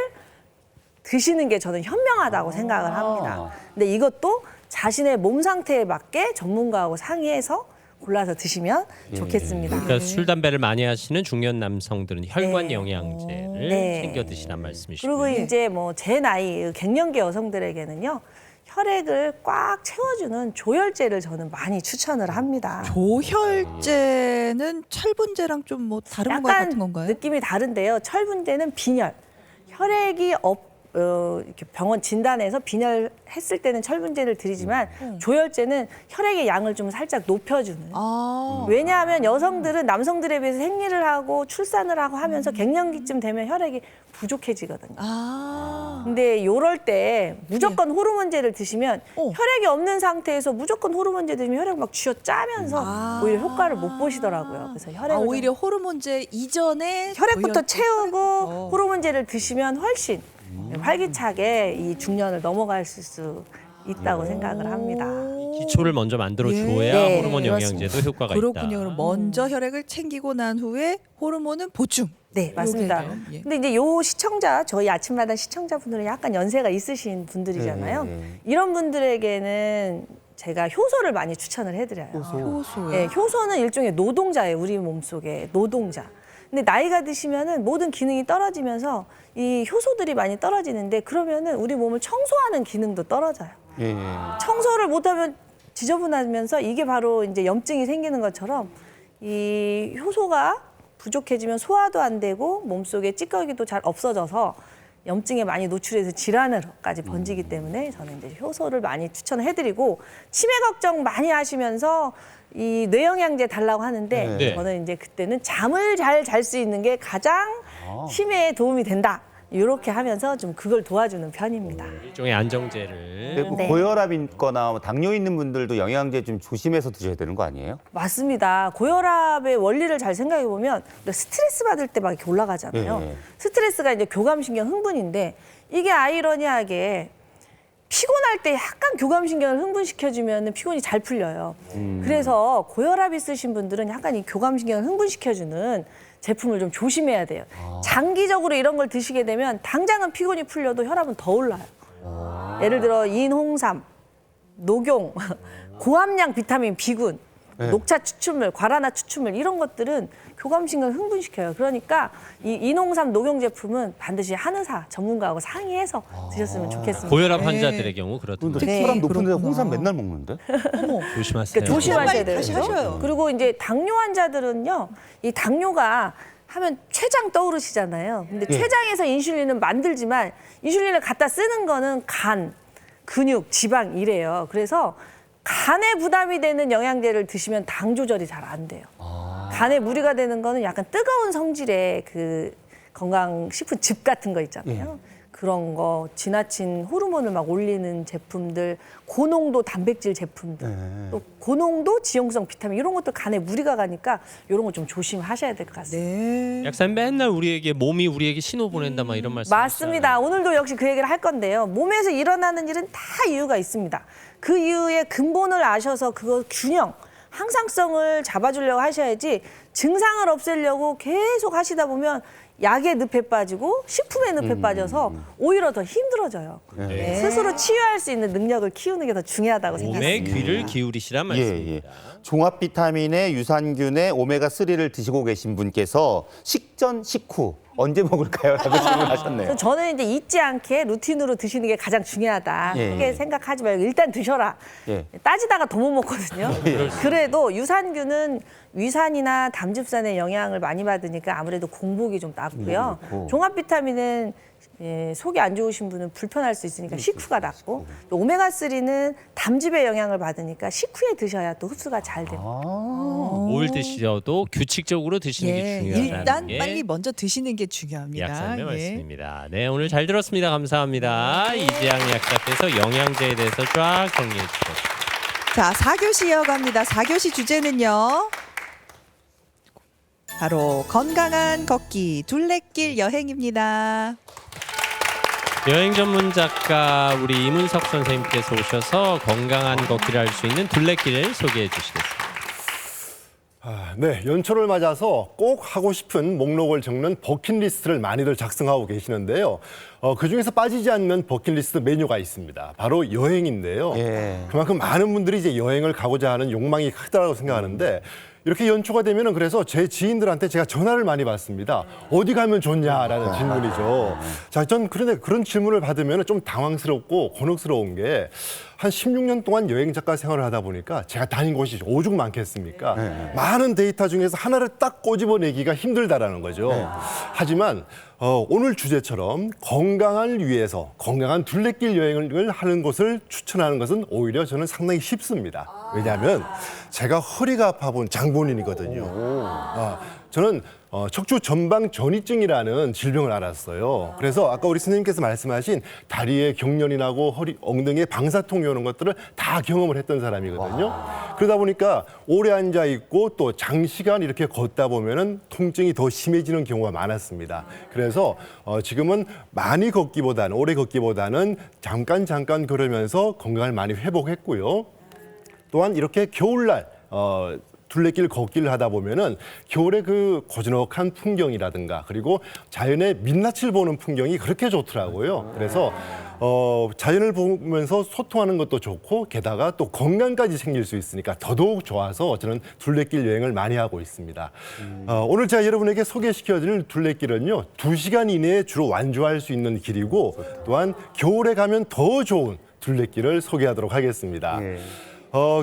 드시는 게 저는 현명하다고 생각을 합니다. 근데 이것도 자신의 몸 상태에 맞게 전문가하고 상의해서 골라서 드시면 좋겠습니다. 그러니까 술 담배를 많이 하시는 중년 남성들은 혈관 네. 영양제를 네. 챙겨 드시란 말씀이시죠. 그리고 이제 뭐 제 나이 갱년기 여성들에게는요. 혈액을 꽉 채워주는 조혈제를 저는 많이 추천을 합니다. 조혈제는 철분제랑 좀 뭐 다른 거 같은 건가요? 느낌이 다른데요. 철분제는 빈혈. 혈액이 이렇게 병원 진단에서 빈혈했을 때는 철분제를 드리지만 조혈제는 혈액의 양을 좀 살짝 높여주는. 왜냐하면 여성들은 남성들에 비해서 생리를 하고 출산을 하고 하면서 갱년기쯤 되면 혈액이 부족해지거든요. 근데 요럴 때 무조건 호르몬제를 드시면 혈액이 없는 상태에서 무조건 호르몬제 드시면 혈액 막 쥐어짜면서 오히려 효과를 못 보시더라고요. 그래서 혈액을 오히려 호르몬제 이전에 혈액부터 조혈- 채우고 호르몬제를 드시면 훨씬 활기차게 이 중년을 넘어갈 수 있다고 생각을 합니다. 기초를 먼저 만들어 줘야 네, 호르몬 그렇습니다. 영양제도 효과가 그렇군요. 있다. 그럼 먼저 혈액을 챙기고 난 후에 호르몬은 보충. 네, 맞습니다. 요게요? 예. 근데 이제 요 시청자, 저희 아침마당 시청자분들은 약간 연세가 있으신 분들이잖아요. 이런 분들에게는 제가 효소를 많이 추천을 해드려요. 효소요. 네, 효소는 일종의 노동자예요. 우리 몸속에 노동자. 근데 나이가 드시면은 모든 기능이 떨어지면서 이 효소들이 많이 떨어지는데 그러면은 우리 몸을 청소하는 기능도 떨어져요. 예. 청소를 못하면 지저분하면서 이게 바로 이제 염증이 생기는 것처럼 이 효소가 부족해지면 소화도 안 되고 몸속에 찌꺼기도 잘 없어져서 염증에 많이 노출해서 질환으로까지 번지기 때문에 저는 이제 효소를 많이 추천해드리고 치매 걱정 많이 하시면서 이 뇌영양제 달라고 하는데 네. 저는 이제 그때는 잠을 잘 잘 수 있는 게 가장 치매에 도움이 된다. 이렇게 하면서 좀 그걸 도와주는 편입니다. 일종의 안정제를. 그리고 네. 고혈압 있거나 뭐 당뇨 있는 분들도 영양제 좀 조심해서 드셔야 되는 거 아니에요? 맞습니다. 고혈압의 원리를 잘 생각해 보면 스트레스 받을 때 막 이렇게 올라가잖아요. 예. 스트레스가 이제 교감신경 흥분인데 이게 아이러니하게 피곤할 때 약간 교감신경을 흥분시켜주면 피곤이 잘 풀려요. 그래서 고혈압 있으신 분들은 약간 이 교감신경을 흥분시켜주는 제품을 좀 조심해야 돼요. 장기적으로 이런 걸 드시게 되면 당장은 피곤이 풀려도 혈압은 더 올라요. 예를 들어 인홍삼, 녹용, 고함량 비타민 B군, 녹차 추출물, 과라나 추출물 이런 것들은 교감신경을 흥분시켜요. 그러니까 이 인홍삼 녹용 제품은 반드시 한의사 전문가하고 상의해서 드셨으면 좋겠습니다. 고혈압 환자들의 경우 그렇던데. 근데 네, 혈압 높은데 그렇구나. 홍삼 맨날 먹는데? 조심하세요. 그러니까 조심하셔야 빨리 돼요. 다시 그죠? 하셔요. 그리고 이제 당뇨 환자들은요, 이 당뇨가 하면 췌장 떠오르시잖아요. 근데 췌장에서 인슐린은 만들지만 인슐린을 갖다 쓰는 거는 간, 근육, 지방 이래요. 그래서 간에 부담이 되는 영양제를 드시면 당 조절이 잘 안 돼요. 간에 무리가 되는 거는 약간 뜨거운 성질의 그 건강식품 즙 같은 거 있잖아요. 그런 거 지나친 호르몬을 막 올리는 제품들, 고농도 단백질 제품들, 또 고농도 지용성 비타민 이런 것도 간에 무리가 가니까 이런 거 좀 조심하셔야 될 것 같습니다. 네. 약사님 맨날 몸이 우리에게 신호 보낸다 막 이런 말씀. 맞습니다. 오늘도 역시 그 얘기를 할 건데요. 몸에서 일어나는 일은 다 이유가 있습니다. 그 이유의 근본을 아셔서 그거 균형, 항상성을 잡아주려고 하셔야지 증상을 없애려고 계속 하시다 보면 약의 늪에 빠지고 식품의 늪에 빠져서 오히려 더 힘들어져요. 네. 스스로 치유할 수 있는 능력을 키우는 게 더 중요하다고 몸에 생각합니다. 귀를 기울이시란 말씀입니다. 종합 비타민에 유산균에 오메가3를 드시고 계신 분께서 식전 식후 언제 먹을까요? 라고 질문하셨네요. 그래서 저는 이제 잊지 않게 루틴으로 드시는 게 가장 중요하다. 예, 크게 예. 생각하지 말고 일단 드셔라. 예. 따지다가 더 못 먹거든요. 그래도 유산균은 위산이나 담즙산의 영향을 많이 받으니까 아무래도 공복이 좀 낫고요. 그렇고. 종합 비타민은 속이 안 좋으신 분은 불편할 수 있으니까 식후가 낫고 또 오메가3는 담즙의 영향을 받으니까 식후에 드셔야 또 흡수가 잘 됩니다. 뭘 드시셔도 규칙적으로 드시는 게 예, 중요하다는 일단 게 빨리 먼저 드시는 게 중요합니다. 약사님의 예. 말씀입니다. 네, 오늘 잘 들었습니다. 감사합니다. 이지양 약사께서 영양제에 대해서 쫙 정리해 주셨습니다. 자, 4교시 이어갑니다. 4교시 주제는요. 바로 건강한 걷기 둘레길 여행입니다. 여행 전문 작가 우리 이문석 선생님께서 오셔서 건강한 걷기를 할 수 있는 둘레길을 소개해 주시겠습니다. 네, 연초를 맞아서 꼭 하고 싶은 목록을 적는 버킷리스트를 많이들 작성하고 계시는데요. 그중에서 빠지지 않는 버킷리스트 메뉴가 있습니다. 바로 여행인데요. 예. 그만큼 많은 분들이 이제 여행을 가고자 하는 욕망이 크다고 생각하는데 이렇게 연초가 되면은 그래서 제 지인들한테 제가 전화를 많이 받습니다. 어디 가면 좋냐라는 질문이죠. 자, 전 그런데 그런 질문을 받으면 좀 당황스럽고 곤혹스러운 게 한 16년 동안 여행 작가 생활을 하다 보니까 제가 다닌 곳이 오죽 많겠습니까? 많은 데이터 중에서 하나를 딱 꼬집어내기가 힘들다라는 거죠. 하지만 오늘 주제처럼 건강을 위해서 건강한 둘레길 여행을 하는 것을 추천하는 것은 오히려 저는 상당히 쉽습니다. 왜냐하면 제가 허리가 아파 본 장본인이거든요. 저는 척추 전방 전이증이라는 질병을 앓았어요. 그래서 아까 우리 선생님께서 말씀하신 다리에 경련이 나고 허리, 엉덩이에 방사통이 오는 것들을 다 경험을 했던 사람이거든요. 그러다 보니까 오래 앉아 있고 또 장시간 이렇게 걷다 보면은 통증이 더 심해지는 경우가 많았습니다. 그래서 지금은 많이 걷기보다는 오래 걷기보다는 잠깐 걸으면서 건강을 많이 회복했고요. 또한 이렇게 겨울날 둘레길 걷기를 하다 보면은 겨울에 그 고즈넉한 풍경이라든가 그리고 자연의 민낯을 보는 풍경이 그렇게 좋더라고요. 그래서 자연을 보면서 소통하는 것도 좋고 게다가 또 건강까지 생길 수 있으니까 더더욱 좋아서 저는 둘레길 여행을 많이 하고 있습니다. 오늘 제가 여러분에게 소개시켜드릴 둘레길은요 2시간 이내에 주로 완주할 수 있는 길이고 또한 겨울에 가면 더 좋은 둘레길을 소개하도록 하겠습니다.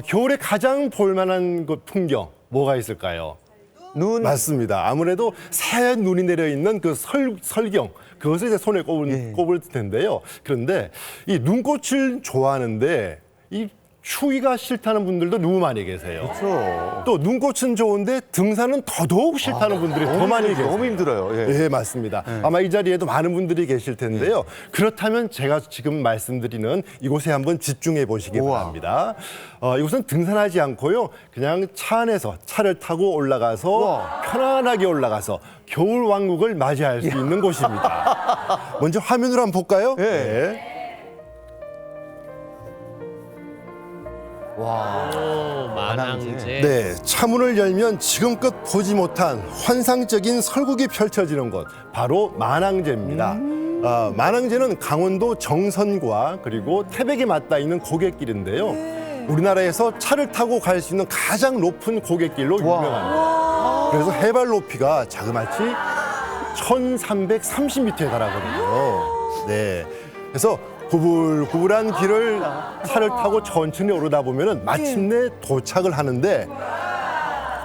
겨울에 가장 볼만한 그 풍경 뭐가 있을까요? 눈. 맞습니다. 아무래도 새하얀 눈이 내려 있는 그 설경 그것을 이제 손에 꼽을 텐데요. 그런데 이 눈꽃을 좋아하는데 이 추위가 싫다는 분들도 너무 많이 계세요. 그렇죠. 또 눈꽃은 좋은데 등산은 더더욱 싫다는 분들이 더 많이 계세요. 너무 힘들어요. 예. 예, 맞습니다. 아마 이 자리에도 많은 분들이 계실 텐데요. 그렇다면 제가 지금 말씀드리는 이곳에 한번 집중해 보시기 바랍니다. 이곳은 등산하지 않고요. 그냥 차 안에서 차를 타고 올라가서 편안하게 올라가서 겨울 왕국을 맞이할 수 있는 곳입니다. 먼저 화면으로 한번 볼까요? 네. 오, 만항제. 네, 차문을 열면 지금껏 보지 못한 환상적인 설국이 펼쳐지는 곳, 바로 만항제입니다. 만항제는 강원도 정선과 그리고 태백에 맞닿아 있는 고갯길인데요. 우리나라에서 차를 타고 갈 수 있는 가장 높은 고갯길로 유명합니다. 그래서 해발 높이가 자그마치 1330m에 달하거든요. 네, 그래서 구불구불한 길을 차를 타고 천천히 오르다 보면은 마침내 도착을 하는데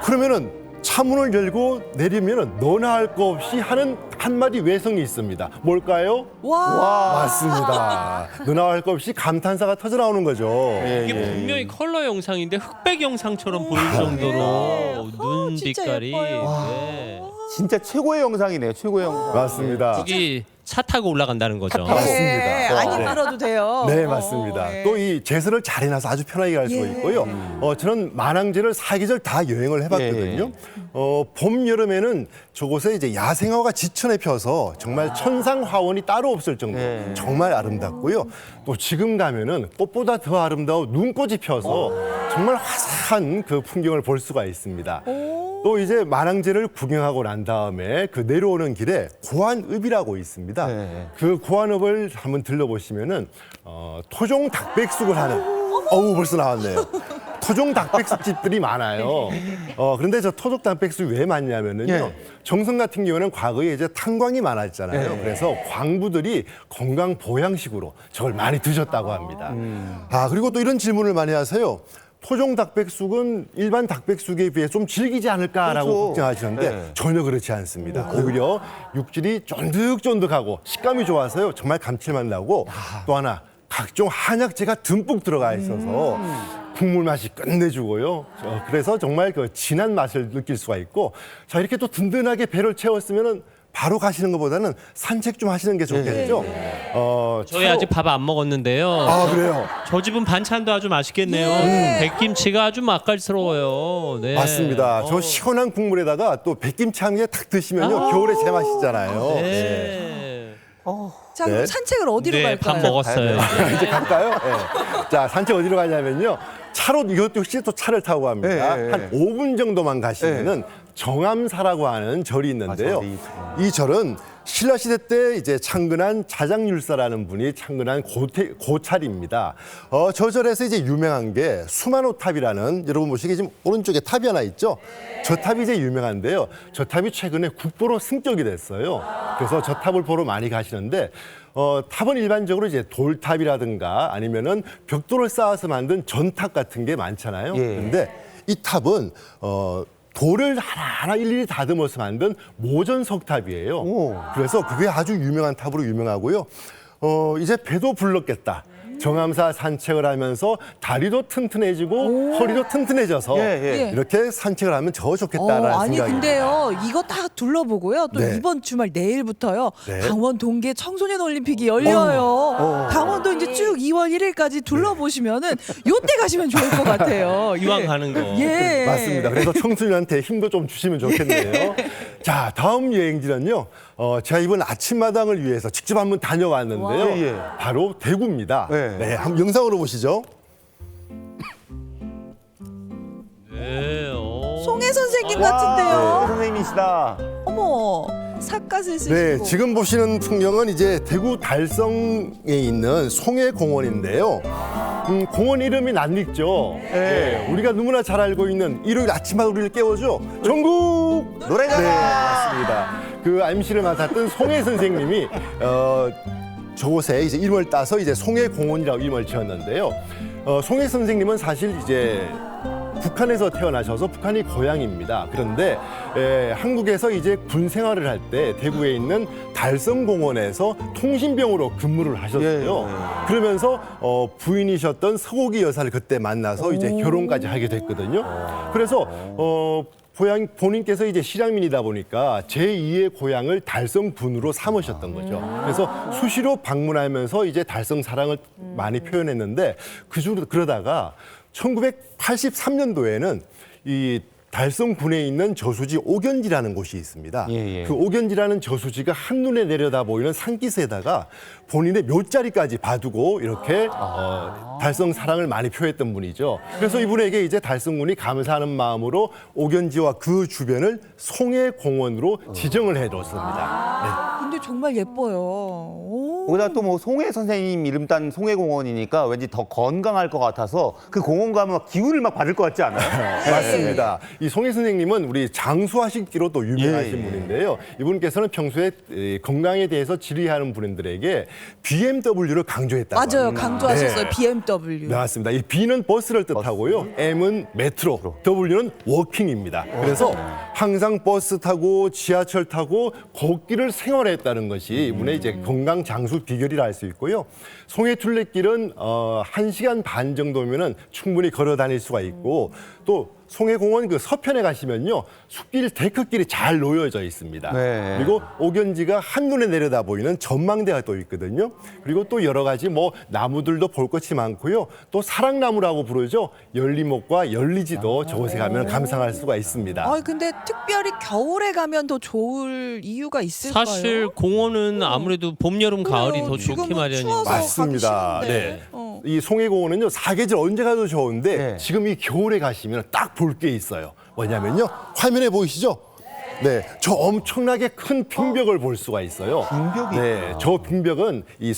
그러면은 차문을 열고 내리면은 너나 할 거 없이 하는 한마디 외성이 있습니다. 뭘까요? 와. 맞습니다. 너나 할 거 없이 감탄사가 터져 나오는 거죠. 이게 분명히 컬러 영상인데 흑백 영상처럼 보일 정도로 눈 진짜 빛깔이. 예뻐요. 네. 진짜 최고의 영상이네요. 최고의 영상. 맞습니다. 여기 차 타고 올라간다는 거죠. 맞습니다. 안 네. 힘들어도 돼요. 네, 맞습니다. 네. 또 이 제설을 잘 해놔서 아주 편하게 갈 수가 있고요. 저는 만항제를 사계절 다 여행을 해봤거든요. 봄, 여름에는 저곳에 이제 야생화가 지천에 펴서 정말 천상화원이 따로 없을 정도로 정말 아름답고요. 또 지금 가면은 꽃보다 더 아름다운 눈꽃이 펴서 정말 화사한 그 풍경을 볼 수가 있습니다. 또 이제 만항제를 구경하고 난 다음에 그 내려오는 길에 고안읍이라고 있습니다. 그 고안읍을 한번 들러보시면은 토종 닭백숙을 하는 벌써 나왔네요. 토종 닭백숙 집들이 많아요. 그런데 저 토종 닭백숙이 왜 많냐면은요. 정선 같은 경우는 과거에 이제 탄광이 많았잖아요. 그래서 광부들이 건강 보양식으로 저걸 많이 드셨다고 합니다. 그리고 또 이런 질문을 많이 하세요. 토종 닭백숙은 일반 닭백숙에 비해 좀 질기지 않을까라고 그렇죠. 걱정하시는데 전혀 그렇지 않습니다. 오히려 육질이 쫀득쫀득하고 식감이 좋아서요. 정말 감칠맛 나고 또 하나 각종 한약재가 듬뿍 들어가 있어서 국물 맛이 끝내주고요. 그래서 정말 그 진한 맛을 느낄 수가 있고 자 이렇게 또 든든하게 배를 채웠으면은 바로 가시는 것보다는 산책 좀 하시는 게 좋겠죠. 저희 아직 밥 안 먹었는데요. 그래요? 저 집은 반찬도 아주 맛있겠네요. 백김치가 아주 맛깔스러워요. 네. 맞습니다. 저 시원한 국물에다가 또 백김치 한 개 탁 드시면요 겨울에 제맛이잖아요. 네. 자, 그럼 네. 산책을 어디로 네, 갈까요? 밥 먹었어요. 이제. 이제 갈까요? 네. 자, 산책 어디로 가냐면요. 차로 이것도 역시 또 차를 타고 갑니다. 한 5분 정도만 가시면은 정암사라고 하는 절이 있는데요. 이 절은 신라시대 때 이제 창건한 자장율사라는 분이 창건한 고찰입니다. 저 절에서 이제 유명한 게 수만호탑이라는 여러분 보시기에 지금 오른쪽에 탑이 하나 있죠. 저 탑이 이제 유명한데요. 저 탑이 최근에 국보로 승격이 됐어요. 그래서 저 탑을 보러 많이 가시는데 탑은 일반적으로 이제 돌탑이라든가 아니면은 벽돌을 쌓아서 만든 전탑 같은 게 많잖아요. 그런데 이 탑은 돌을 하나하나 일일이 다듬어서 만든 모전석탑이에요. 그래서 그게 아주 유명한 탑으로 유명하고요. 이제 배도 불렀겠다. 정암사 산책을 하면서 다리도 튼튼해지고 허리도 튼튼해져서 이렇게 산책을 하면 더 좋겠다라는 아니 생각이 근데요 이거 다 둘러보고요 또 네. 이번 주말 내일부터요 네. 강원 동계 청소년 올림픽이 열려요. 강원도 이제 쭉 2월 1일까지 둘러보시면은 요때 가시면 좋을 것 같아요. 이왕 가는 거. 예. 맞습니다. 그래서 청소년한테 힘도 좀 주시면 좋겠네요. 자, 다음 여행지는요. 제가 이번 아침마당을 위해서 직접 한번 다녀왔는데요. 바로 대구입니다. 네, 한번 영상으로 보시죠. 네. 선생님 와, 같은데요. 선생님이시다. 어머, 삿갓을 쓰시고. 네, 지금 보시는 풍경은 이제 대구 달성에 있는 송해공원인데요. 공원 이름이 낯익죠. 네, 우리가 너무나 잘 알고 있는 일요일 아침마다 우리를 깨워줘. 전국 노래자랑. 네, 맞습니다. 그 MC를 맡았던 송해 선생님이 저곳에 이제 이름을 따서 이제 송해공원이라고 이름을 지었는데요. 송해 선생님은 사실 이제 북한에서 태어나셔서 북한이 고향입니다. 그런데 한국에서 이제 군 생활을 할 때 대구에 있는 달성공원에서 통신병으로 근무를 하셨어요. 그러면서 부인이셨던 서고기 여사를 그때 만나서 이제 결혼까지 하게 됐거든요. 그래서 본인께서 이제 실향민이다 보니까 제2의 고향을 달성군으로 삼으셨던 거죠. 그래서 수시로 방문하면서 이제 달성 사랑을 많이 표현했는데 그러다가 1983년도에는 이 달성군에 있는 저수지 오견지라는 곳이 있습니다. 예, 예. 그 오견지라는 저수지가 한눈에 내려다 보이는 산기슭에다가 본인의 묘자리까지 봐두고 이렇게 달성 사랑을 많이 표했던 분이죠. 그래서 이분에게 이제 달성군이 감사하는 마음으로 오견지와 그 주변을 송해공원으로 지정을 해뒀습니다. 근데 정말 예뻐요. 오. 거기다 또 뭐 송해 선생님 이름 딴 송해공원이니까 왠지 더 건강할 것 같아서 그 공원 가면 막 기운을 막 받을 것 같지 않아요? 네. 맞습니다. 이 송해 선생님은 우리 장수하시기로 또 유명하신 예, 예. 분인데요. 이분께서는 평소에 건강에 대해서 질의하는 분들에게 BMW를 강조했다고 맞아요. 합니다. 강조하셨어요. 네. BMW. 네, 맞습니다. 이 B는 버스를 뜻하고요. M은 메트로, W는 워킹입니다. 그래서 항상 버스 타고 지하철 타고 걷기를 생활했다는 것이 이분의 이제 건강 장수 비결이라 할 수 있고요. 송해 둘레길은 1시간 반 정도면은 충분히 걸어 다닐 수가 있고 또 송해공원 그 서편에 가시면요. 숲길 데크길이 잘 놓여져 있습니다. 네. 그리고 오견지가 한눈에 내려다 보이는 전망대가 또 있거든요. 그리고 또 여러 가지 뭐 나무들도 볼 것이 많고요. 또 사랑나무라고 부르죠. 열리목과 열리지도 저곳에 가면 감상할 수가 있습니다. 아, 근데 특별히 겨울에 가면 더 좋을 이유가 있을까요? 사실 공원은 아무래도 봄, 여름, 가을이 더 지금은 좋기 마련인데. 추워서 맞습니다. 가기 싫은데. 네. 어. 이 송해공원은요 사계절 언제 가도 좋은데 네. 지금 이 겨울에 가시면 딱 볼 게 있어요. 뭐냐면요 화면에 보이시죠? 네, 저 엄청나게 큰 빙벽을 볼 수가 있어요. 빙벽이 네, 저 빙벽은 이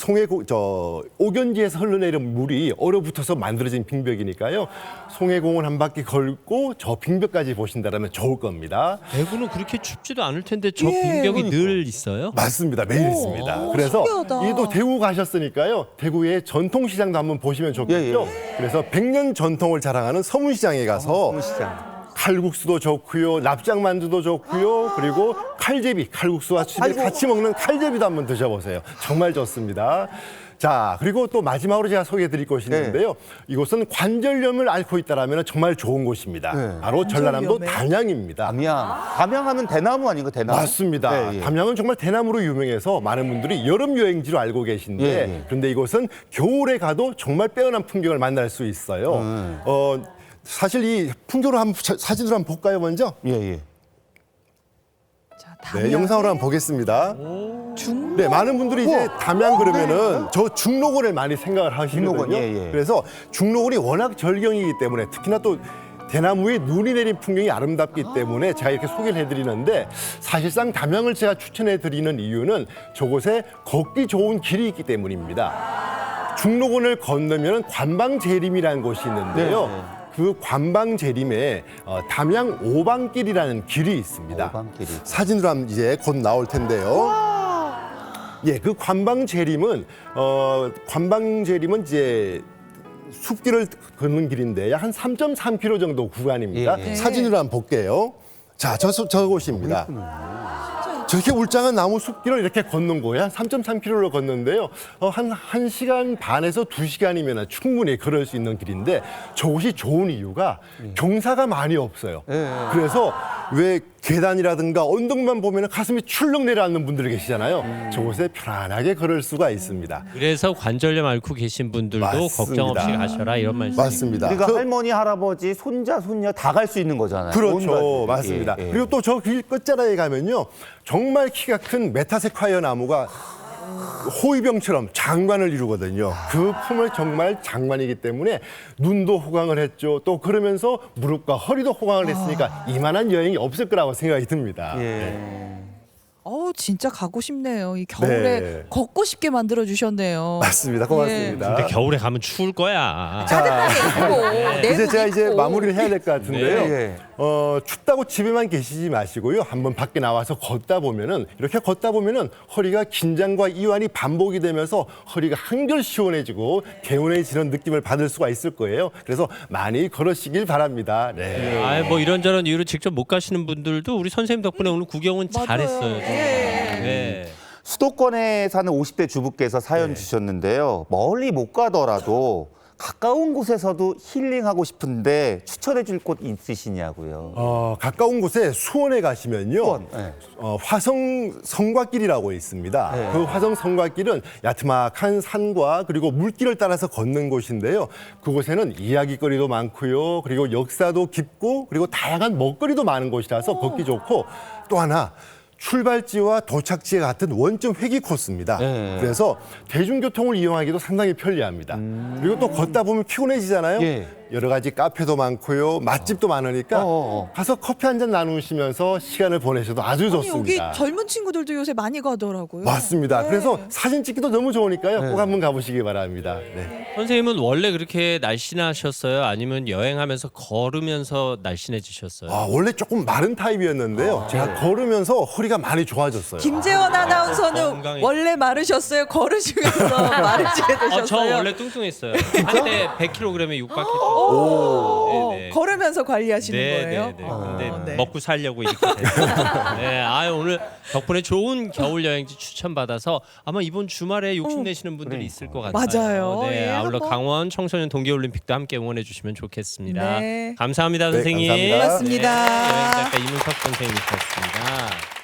오견지에서 흘러내린 물이 얼어붙어서 만들어진 빙벽이니까요. 송해공원 한 바퀴 걸고 저 빙벽까지 보신다면 좋을 겁니다. 대구는 그렇게 춥지도 않을 텐데 저 예, 빙벽이 늘 있어요? 맞습니다. 매일 있습니다. 그래서 신기하다. 이 또 대구 가셨으니까요. 대구의 전통시장도 한번 보시면 좋겠죠. 그래서 100년 전통을 자랑하는 서문시장에 가서 시장. 칼국수도 좋고요. 납작만두도 좋고요. 그리고 칼제비, 칼국수와 수제 같이 먹는 칼제비도 한번 드셔보세요. 정말 좋습니다. 자, 그리고 또 마지막으로 제가 소개해드릴 곳이 있는데요. 이곳은 관절염을 앓고 있다라면 정말 좋은 곳입니다. 네. 바로 전라남도 관절염에? 담양입니다. 담양하면 대나무 아닌가 대나무? 맞습니다. 네, 예. 담양은 정말 대나무로 유명해서 많은 분들이 여름 여행지로 알고 계신데 예, 예. 그런데 이곳은 겨울에 가도 정말 빼어난 풍경을 만날 수 있어요. 사실 이 풍경을 사진으로 한번 볼까요 먼저? 예, 예. 자, 네, 담양의 영상으로 한번 보겠습니다. 중 네, 많은 분들이 이제 담양 그러면은 저 중록원을 많이 생각을 하시거든요. 중록원, 예, 예. 그래서 중록원이 워낙 절경이기 때문에 특히나 또 대나무에 눈이 내린 풍경이 아름답기 때문에 제가 이렇게 소개를 해드리는데 사실상 담양을 제가 추천해드리는 이유는 저곳에 걷기 좋은 길이 있기 때문입니다. 중록원을 건너면 관방재림이라는 곳이 있는데요. 네, 네. 그 관방재림에 담양 오방길이라는 길이 있습니다. 오방길이. 사진으로 하면 이제 곧 나올 텐데요. 예, 그 관방재림은 이제 숲길을 걷는 길인데 약 한 3.3km 정도 구간입니다. 예, 예. 사진으로 한번 볼게요. 자, 저곳입니다. 저렇게 울창한 나무 숲길을 이렇게 걷는 거예요. 한 3.3km를 걷는데요. 한 1시간 반에서 2시간이면 충분히 걸을 수 있는 길인데 저곳이 좋은 이유가 경사가 많이 없어요. 그래서 왜 계단이라든가 언덕만 보면 가슴이 출렁 내려앉는 분들이 계시잖아요. 저곳에 편안하게 걸을 수가 있습니다. 그래서 관절염 앓고 계신 분들도 맞습니다. 걱정 없이 가셔라 이런 말씀. 맞습니다. 그러니까 할머니, 할아버지, 손자, 손녀 다 갈 수 있는 거잖아요. 그렇죠. 온 맞습니다. 가족이. 예, 예. 그리고 또 저 길 끝자락에 가면요. 정말 키가 큰 메타세콰이어 나무가 호위병처럼 장관을 이루거든요. 그 품을 정말 장관이기 때문에 눈도 호강을 했죠. 또 그러면서 무릎과 허리도 호강을 했으니까 이만한 여행이 없을 거라고 생각이 듭니다. 어우 진짜 가고 싶네요. 이 겨울에 네. 걷고 싶게 만들어 주셨네요. 맞습니다. 고맙습니다. 근데 겨울에 가면 추울 거야. 따뜻하게 입고 이제 내복 제가 이제 입고. 마무리를 해야 될 것 같은데요. 네. 춥다고 집에만 계시지 마시고요. 한번 밖에 나와서 걷다 보면은 이렇게 걷다 보면은 허리가 긴장과 이완이 반복이 되면서 허리가 한결 시원해지고 개운해지는 느낌을 받을 수가 있을 거예요. 그래서 많이 걸으시길 바랍니다. 네. 아, 뭐 이런저런 이유로 직접 못 가시는 분들도 우리 선생님 덕분에 오늘 구경은 맞아요. 잘했어요. 정말. 네. 수도권에 사는 50대 주부께서 사연 주셨는데요. 멀리 못 가더라도 가까운 곳에서도 힐링하고 싶은데 추천해 줄 곳 있으시냐고요. 가까운 곳에 수원에 가시면요. 수원, 네. 화성 성곽길이라고 있습니다. 네. 그 화성 성곽길은 야트막한 산과 그리고 물길을 따라서 걷는 곳인데요. 그곳에는 이야기거리도 많고요. 그리고 역사도 깊고 그리고 다양한 먹거리도 많은 곳이라서 걷기 좋고 또 하나 출발지와 도착지에 같은 원점 회귀 코스입니다. 네. 그래서 대중교통을 이용하기도 상당히 편리합니다. 그리고 또 걷다 보면 피곤해지잖아요. 예. 여러 가지 카페도 많고요, 맛집도 많으니까 가서 커피 한 잔 나누시면서 시간을 보내셔도 아주 아니, 여기 좋습니다. 젊은 친구들도 요새 많이 가더라고요. 맞습니다. 네. 그래서 사진 찍기도 너무 좋으니까요. 꼭 한번 가보시기 바랍니다. 네. 선생님은 원래 그렇게 날씬하셨어요? 아니면 여행하면서 걸으면서 날씬해지셨어요? 원래 조금 마른 타입이었는데요. 제가 걸으면서 허리가 많이 좋아졌어요. 김재원 아나운서는 건강해. 원래 마르셨어요? 걸으시면서 마르시게 되셨어요? 저 원래 뚱뚱했어요. 한때 100kg에 육박했죠. 네네. 걸으면서 관리하시는 네, 거예요? 네, 네. 근데 네. 먹고 살려고 이렇게 됐어요. 네, 오늘 덕분에 좋은 겨울 여행지 추천 받아서 아마 이번 주말에 욕심내시는 분들이 있을 것 같아요. 맞아요. 네, 예, 아울러 한번. 강원 청소년 동계올림픽도 함께 응원해 주시면 좋겠습니다. 네. 감사합니다, 네, 선생님. 감사합니다. 고맙습니다. 네, 여행 작가 이문석 선생님이셨습니다.